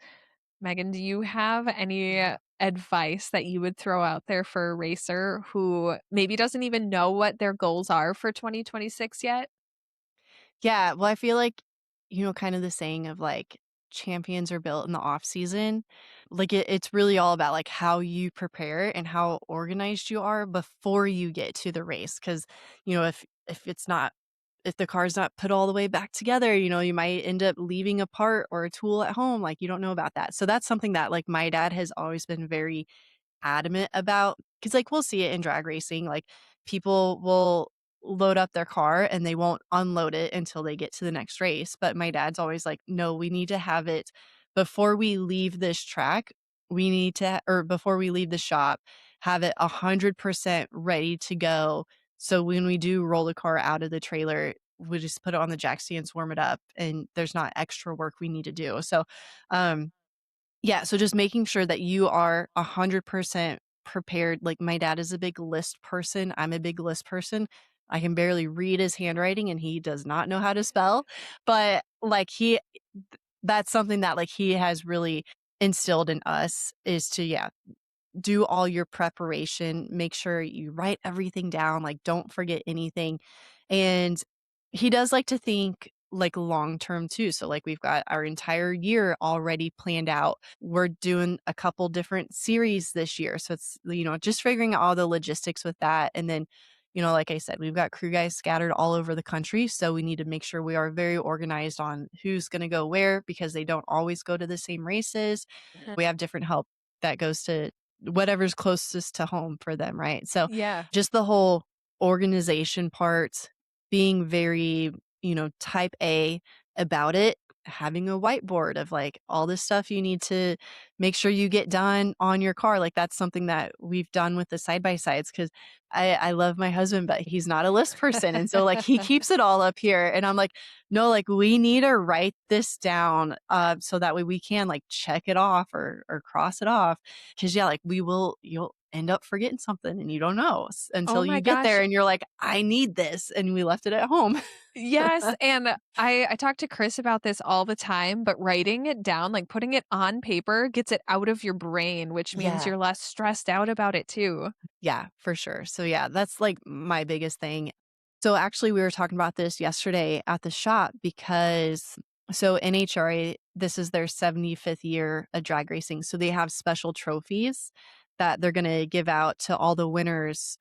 Megan, do you have any advice that you would throw out there for a racer who maybe doesn't even know what their goals are for 2026 yet? Yeah, well, I feel like, kind of the saying of, like, champions are built in the off season. Like, it's really all about, like, how you prepare and how organized you are before you get to the race. Because if the car's not put all the way back together, you might end up leaving a part or a tool at home, like, you don't know about that. So that's something that, like, my dad has always been very adamant about, because like, we'll see it in drag racing, like, people will load up their car and they won't unload it until they get to the next race, but my dad's always like, "No, we need to have it before we leave this track, we need to or before we leave the shop, have it 100% ready to go, so when we do roll the car out of the trailer, we just put it on the jack stands, warm it up, and there's not extra work we need to do." So, um yeah, so just making sure that you are 100% prepared. Like, my dad is a big list person, I'm a big list person. I can barely read his handwriting, and he does not know how to spell, but, like, that's something that, like, he has really instilled in us is to, yeah, do all your preparation, make sure you write everything down, like, don't forget anything, and he does like to think, like, long term too, so, like, we've got our entire year already planned out. We're doing a couple different series this year, so it's, just figuring out all the logistics with that, and then, like I said, we've got crew guys scattered all over the country, so we need to make sure we are very organized on who's gonna go where because they don't always go to the same races. We have different help that goes to whatever's closest to home for them, right? So, Yeah. just the whole organization part, being very, type A about it, having a whiteboard of, like, all the stuff you need to make sure you get done on your car, like, that's something that we've done with the side by sides because I love my husband, but he's not a list person, and so, like, he keeps it all up here, and I'm like, "No, like, we need to write this down, so that way we can, like, check it off or cross it off." 'Cause, yeah, like, you'll end up forgetting something and you don't know Oh until my you get gosh. there and you're like, "I need this," and we left it at home. Yes, and I talk to Chris about this all the time, but writing it down, like putting it on paper gets it out of your brain, which means Yeah. you're less stressed out about it too. Yeah, for sure. So, yeah, that's, like, my biggest thing. So, actually, we were talking about this yesterday at the shop because NHRA, this is their 75th year of drag racing, so they have special trophies that they're gonna give out to all the winners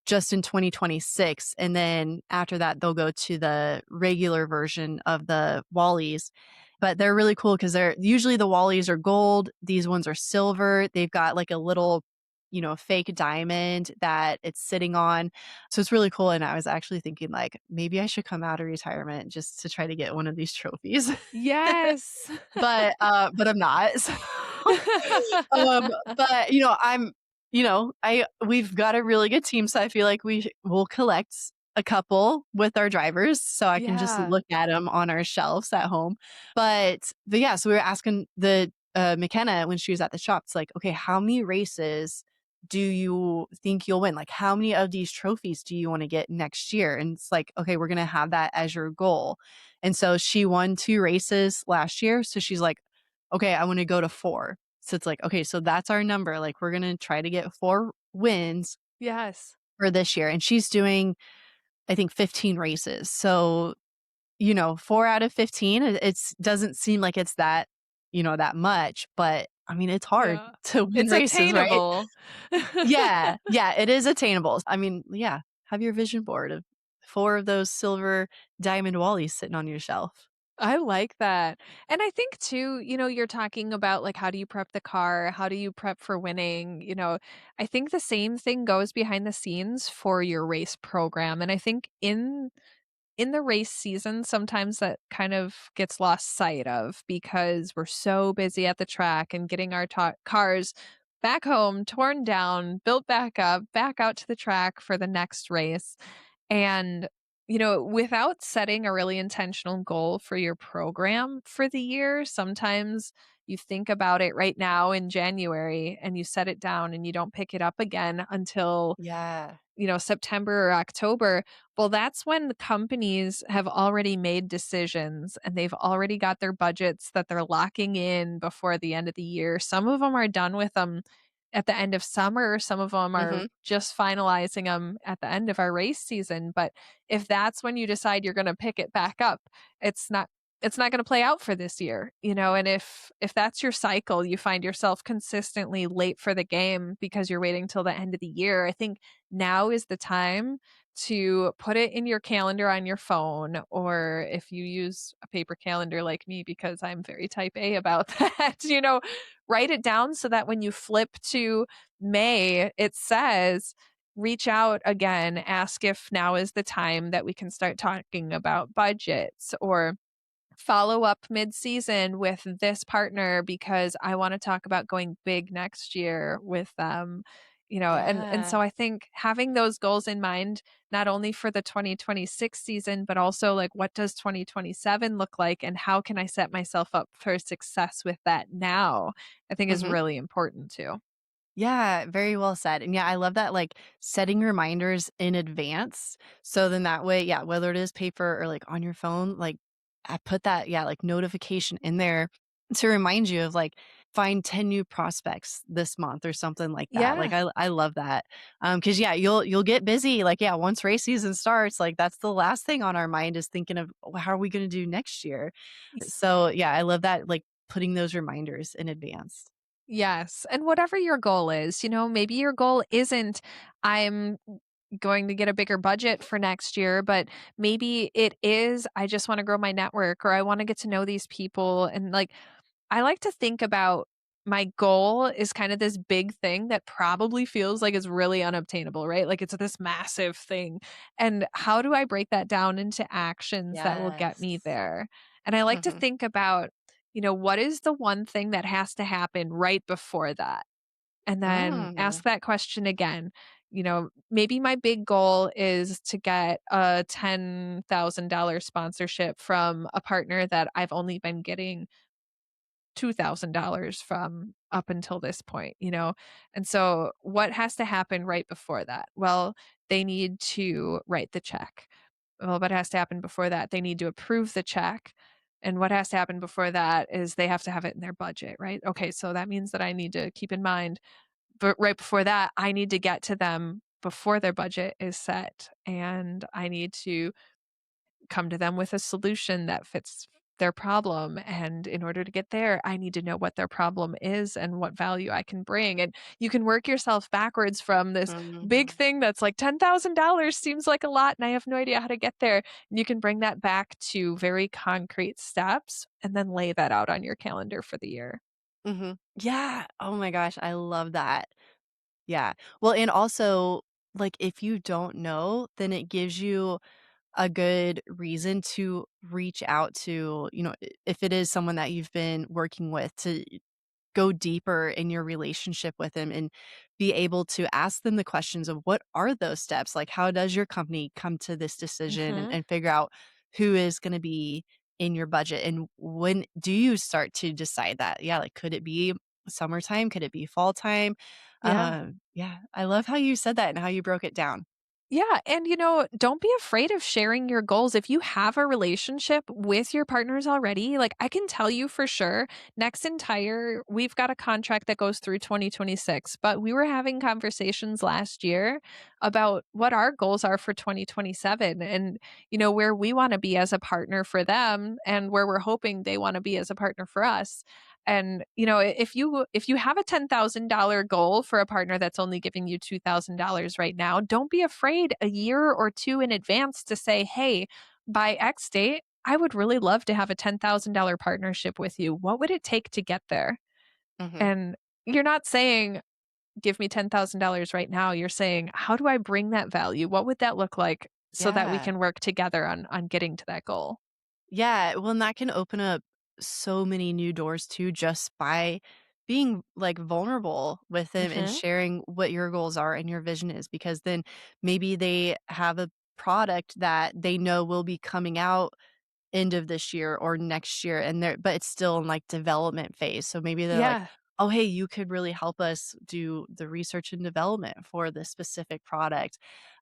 just in 2026, and then after that, they'll go to the regular version of the Wallies, but they're really cool because 'cause they're usually the Wallies are gold, these ones are silver, they've got, like, a little, fake diamond that it's sitting on, so it's really cool, and I was actually thinking, like, maybe I should come out of retirement just to try to get one of these trophies. Yes. But I'm not, but, we've got a really good team, so I feel like will collect a couple with our drivers, so I can just Yeah. look at them on our shelves at home. But yeah, so we were asking the McKenna when she was at the shop, it's like, "Okay, how many races do you think you'll win? Like, how many of these trophies do you wanna get next year?" And it's like, "Okay, we're gonna have that as your goal." And so she won 2 races last year, so she's like, "Okay, I wanna go to 4." So it's like, okay, so that's our number, like, we're gonna try to get 4 wins Yes. for this year, and she's doing, I think, 15 races. So, 4 out of 15, it's doesn't seem like it's that much, but, I mean, it's hard Yeah. to win It's races, right? attainable. Yeah, yeah, it is attainable. I mean, yeah, have your vision board of 4 of those silver diamond Wallies sitting on your shelf. I like that. And I think too, you're talking about like how do you prep the car? How do you prep for winning? I think the same thing goes behind the scenes for your race program. And I think in the race season, sometimes that kind of gets lost sight of because we're so busy at the track and getting our cars back home, torn down, built back up, back out to the track for the next race. And without setting a really intentional goal for your program for the year, sometimes you think about it right now in January and you set it down and you don't pick it up again until Yeah. September or October. Well, that's when the companies have already made decisions and they've already got their budgets that they're locking in before the end of the year. Some of them are done with them at the end of summer, some of them are Mhm. just finalizing them at the end of our race season. But if that's when you decide you're going to pick it back up, it's not it's not going to play out for this year, and if that's your cycle, you find yourself consistently late for the game because you're waiting till the end of the year. I think now is the time to put it in your calendar on your phone, or if you use a paper calendar like me, because I'm very type A about that, write it down so that when you flip to May, it says, reach out again, ask if now is the time that we can start talking about budgets, or follow up mid-season with this partner because I wanna talk about going big next year with them, and Yeah. so I think having those goals in mind, not only for the 2026 season, but also, like, what does 2027 look like, and how can I set myself up for success with that now, I think is Mhm. really important too. Yeah, very well said. And yeah, I love that like setting reminders in advance. So then that way, yeah, whether it is paper or like on your phone, like I put that, yeah, like notification in there to remind you of like find 10 new prospects this month or something like that. Like Yeah. I love that. Cause yeah, you'll get busy. Like, yeah, once race season starts, like that's the last thing on our mind is thinking of how are we gonna do next year? So yeah, I love that like putting those reminders in advance. Yes, and whatever your goal is, maybe your goal isn't, "I'm going to get a bigger budget for next year," but maybe it is, "I just wanna grow my network," or, "I wanna get to know these people," and, like, I like to think about my goal is kind of this big thing that probably feels like it's really unobtainable, right? Like, it's this massive thing, and how do I break that down into actions that will get me Yes. there? And I like to Mhm. think about, what is the one thing that has to happen right before that? And then Mm. ask that question again. Maybe my big goal is to get a $10,000 sponsorship from a partner that I've only been getting $2,000 from up until this point, And so what has to happen right before that? Well, they need to write the check. Well, what has to happen before that? They need to approve the check. And what has to happen before that is they have to have it in their budget, right? Okay, so that means that I need to keep in mind, but right before that, I need to get to them before their budget is set. And I need to come to them with a solution that fits their problem. And in order to get there, I need to know what their problem is and what value I can bring. And you can work yourself backwards from this big Mhm. thing that's like $10,000 seems like a lot and I have no idea how to get there. And you can bring that back to very concrete steps and then lay that out on your calendar for the year. Mhm. Yeah. Oh my gosh, I love that. Yeah. Well, and also, like, if you don't know, then it gives you a good reason to reach out to, if it is someone that you've been working with to go deeper in your relationship with them and be able to ask them the questions of what are those steps? Like, how does your company come to this decision and, Mhm. and figure out who is going to be in your budget? And when do you start to decide that? Yeah, like, could it be summertime? Could it be fall time? Yeah. Yeah, I love how you said that and how you broke it down. Yeah, and don't be afraid of sharing your goals. If you have a relationship with your partners already, like I can tell you for sure, we've got a contract that goes through 2026, but we were having conversations last year about what our goals are for 2027 and where we want to be as a partner for them and where we're hoping they want to be as a partner for us. And if you have a $10,000 goal for a partner that's only giving you $2,000 right now, don't be afraid a year or two in advance to say, "Hey, by X date, I would really love to have a $10,000 partnership with you. What would it take to get there?" Mhm. And you're not saying, "Give me $10,000 right now." You're saying, "How do I bring that value? What would that look like so that we Yeah. can work together on getting to that goal?" Yeah, well, and that can open up so many new doors too just by being like vulnerable with them and Mhm. sharing what your goals are and your vision is because then maybe they have a product that they know will be coming out end of this year or next year, and they're but it's still in, like, development phase, so maybe they're like, Yeah. "Oh, hey, you could really help us do the research and development for this specific product."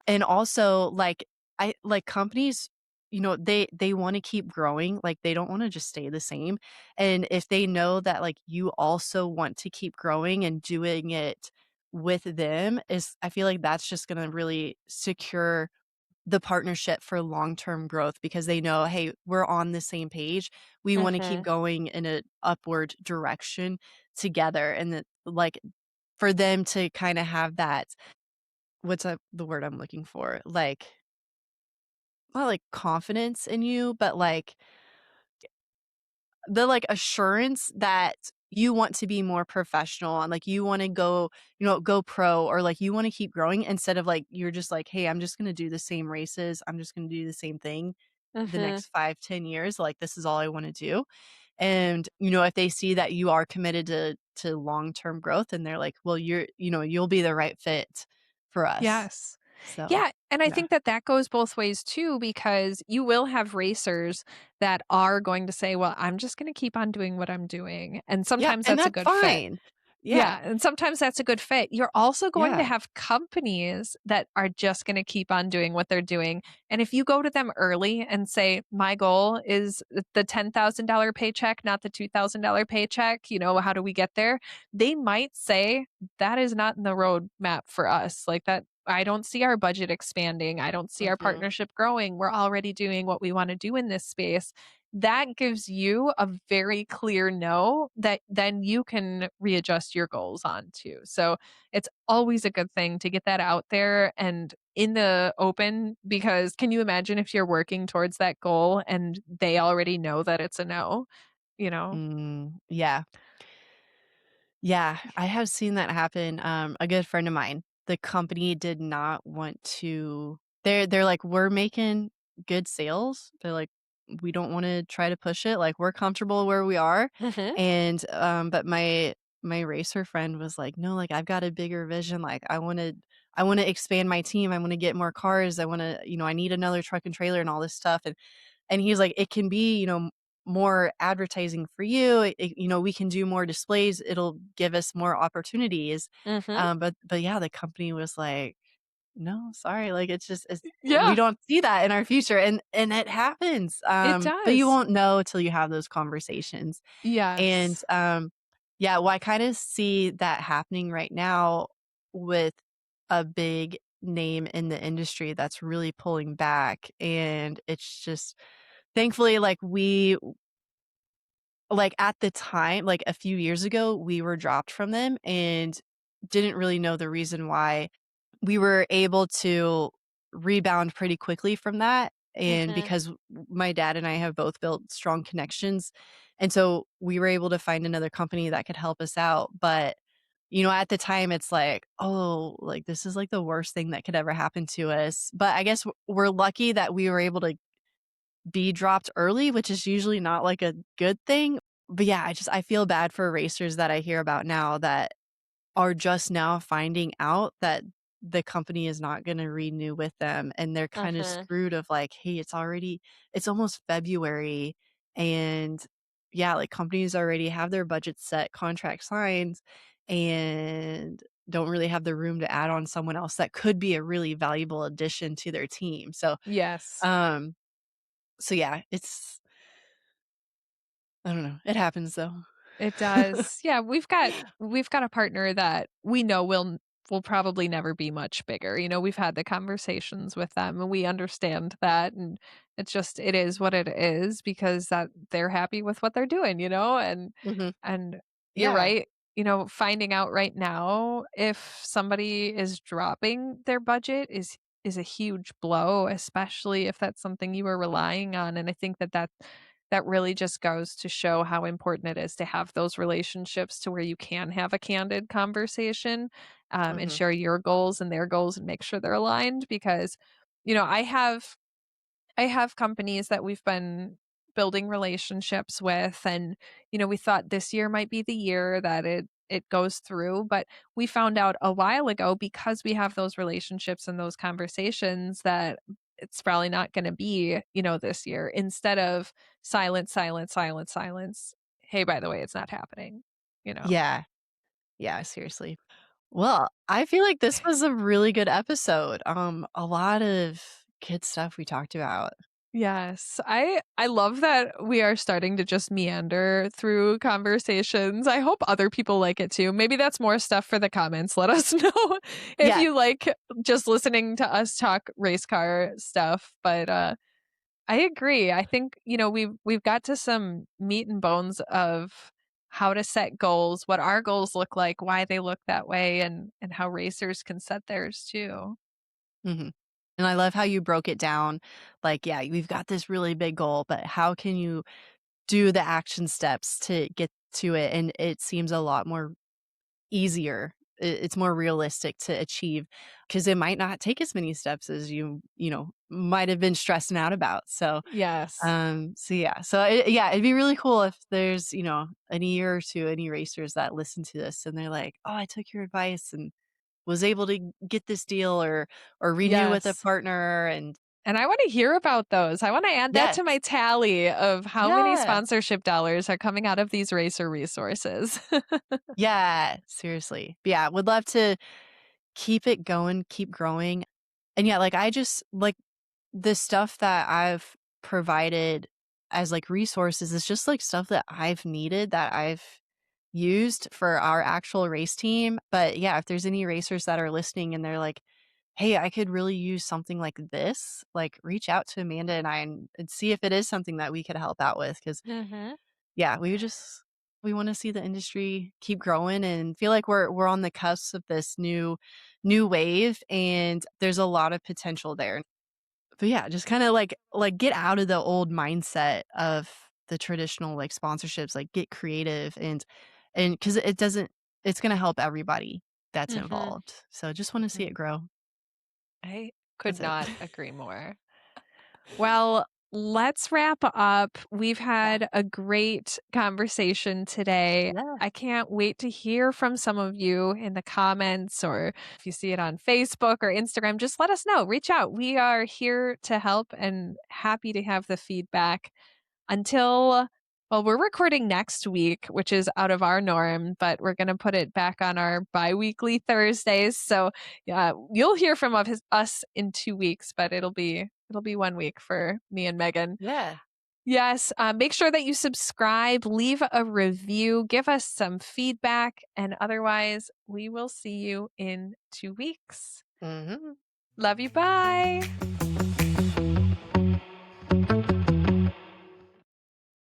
And also, like, I like, companies, they wanna keep growing, like, they don't wanna just stay the same, and if they know that, like, you also want to keep growing and doing it with them is I feel like that's just gonna really secure the partnership for long-term growth because they know, "Hey, we're on the same page. We wanna keep Mhm. going in a upward direction together," and that like, for them to kinda have that the word I'm looking for? Like, not like confidence in you, but like the, like, assurance that you want to be more professional and, like, you wanna go, go pro or, like, you wanna keep growing instead of, like, you're just like, "Hey, I'm just gonna do the same races. I'm just gonna do the same thing the Mhm. next 5, 10 years. Like, this is all I wanna do." And, if they see that you are committed to long-term growth and they're like, "Well, you'll be the right fit for us." Yes. So, Yeah, and I yeah. think that that goes both ways too because you will have racers that are going to say, "Well, I'm just gonna keep on doing what I'm doing," and Yeah, sometimes and that's a that's good fit. fine. Yeah, Yeah. and sometimes that's a good fit. You're also going to Yeah. have companies that are just gonna keep on doing what they're doing, and if you go to them early and say, "My goal is the $10,000 paycheck, not the $2,000 paycheck, how do we get there?" They might say, "That is not in the roadmap for us, like, that I don't see our budget expanding, I don't see our Mhm. partnership growing, we're already doing what we wanna do in this space." That gives you a very clear no that then you can readjust your goals on to. So it's always a good thing to get that out there and in the open because can you imagine if you're working towards that goal and they already know that it's a no, you know? Yeah. Yeah, I have seen that happen. A good friend of mine, the company did not want to they're like, "We're making good sales." They're like, "We don't wanna try to push it, like, we're comfortable where we are." Mhm. And, but my racer friend was like, "No, like, I've got a bigger vision, like, I wanna expand my team, I wanna get more cars, I need another truck and trailer and all this stuff." And he's like, "It can be, more advertising for you. We can do more displays. It'll give us more opportunities." Mhm. But yeah, the company was like, "No, sorry, like we Yeah, don't see that in our future." And it happens. it But you does. won't know till you have those conversations. And Yes. yeah, well, I kind of see that happening right now with a big name in the industry that's really pulling back. And it's just thankfully, at the time, like, a few years ago, we were dropped from them and didn't really know the reason why. We were able to rebound pretty quickly from that, and Mhm. because my dad and I have both built strong connections, and so we were able to find another company that could help us out, but, at the time, it's like, "Oh, like, this is, like, the worst thing that could ever happen to us," but I guess we're lucky that we were able to be dropped early, which is usually not, like, a good thing. But yeah, I feel bad for racers that I hear about now that are just now finding out that the company is not gonna renew with them, and they're kinda Mhm. screwed of like, "Hey, it's almost February," and yeah, like, companies already have their budget set, contract signed, and don't really have the room to add on someone else that could be a really valuable addition to their team. Yes. Um so yeah, I don't know, it happens though. It does. Yeah, we've got a partner that we know will probably never be much bigger. We've had the conversations with them and we understand that and it is what it is because that they're happy with what they're doing, Mhm. and you're Yeah. right. Finding out right now if somebody is dropping their budget is a huge blow, especially if that's something you were relying on. And I think that really just goes to show how important it is to have those relationships to where you can have a candid conversation and Mhm. share your goals and their goals and make sure they're aligned because you know I have companies that we've been building relationships with and we thought this year might be the year that it goes through but we found out a while ago because we have those relationships and those conversations that it's probably not going to be, this year, instead of silence, silence, silence, silence. Hey, by the way, it's not happening, you know? Yeah. Yeah, seriously. Well, I feel like this was a really good episode. A lot of good stuff we talked about. Yes. I love that we are starting to just meander through conversations. I hope other people like it too. Maybe that's more stuff for the comments. Let us know if Yeah. you like just listening to us talk race car stuff. But I agree. I think, we've got to some meat and bones of how to set goals, what our goals look like, why they look that way, and how racers can set theirs too. Mhm. And I love how you broke it down. Like, yeah, we've got this really big goal, but how can you do the action steps to get to it? And it seems a lot more easier. It's more realistic to achieve because it might not take as many steps as you might have been stressing out about. Yes. Yeah, it'd be really cool if there's, in a year or two, any racers that listen to this and they're like, "Oh, I took your advice and was able to get this deal or renew with a Yes. partner," and And I want to hear about those. I want to add that yes. to my tally of how many Yeah. sponsorship dollars are coming out of these racer resources. Yeah, seriously. But yeah, would love to keep it going, keep growing. And yeah, like I just like the stuff that I've provided as like resources is just like stuff that I've needed that I've used for our actual race team. But yeah, if there's any racers that are listening and they're like, "Hey, I could really use something like this," like reach out to Amanda and I and see if it is something that we could help out with. Cause Mhm. yeah, we want to see the industry keep growing and feel like we're on the cusp of this new wave and there's a lot of potential there. But yeah, just kind of like get out of the old mindset of the traditional like sponsorships, like get creative and cuz it doesn't it's going to help everybody that's Mhm. involved. So just want to see Mhm. it grow. I could That's it. not agree more. Well, let's wrap up. We've Yeah. had a great conversation today. Yeah. I can't wait to hear from some of you in the comments, or if you see it on Facebook or Instagram, just let us know. Reach out. We are here to help and happy to have the feedback until, well, we're recording next week, which is out of our norm, but we're going to put it back on our bi-weekly Thursdays. So yeah, you'll hear from us in 2 weeks, but it'll be 1 week for me and Megan. Yeah. Yes, make sure that you subscribe, leave a review, give us some feedback, and otherwise, we will see you in 2 weeks. Mhm. Love you. Bye.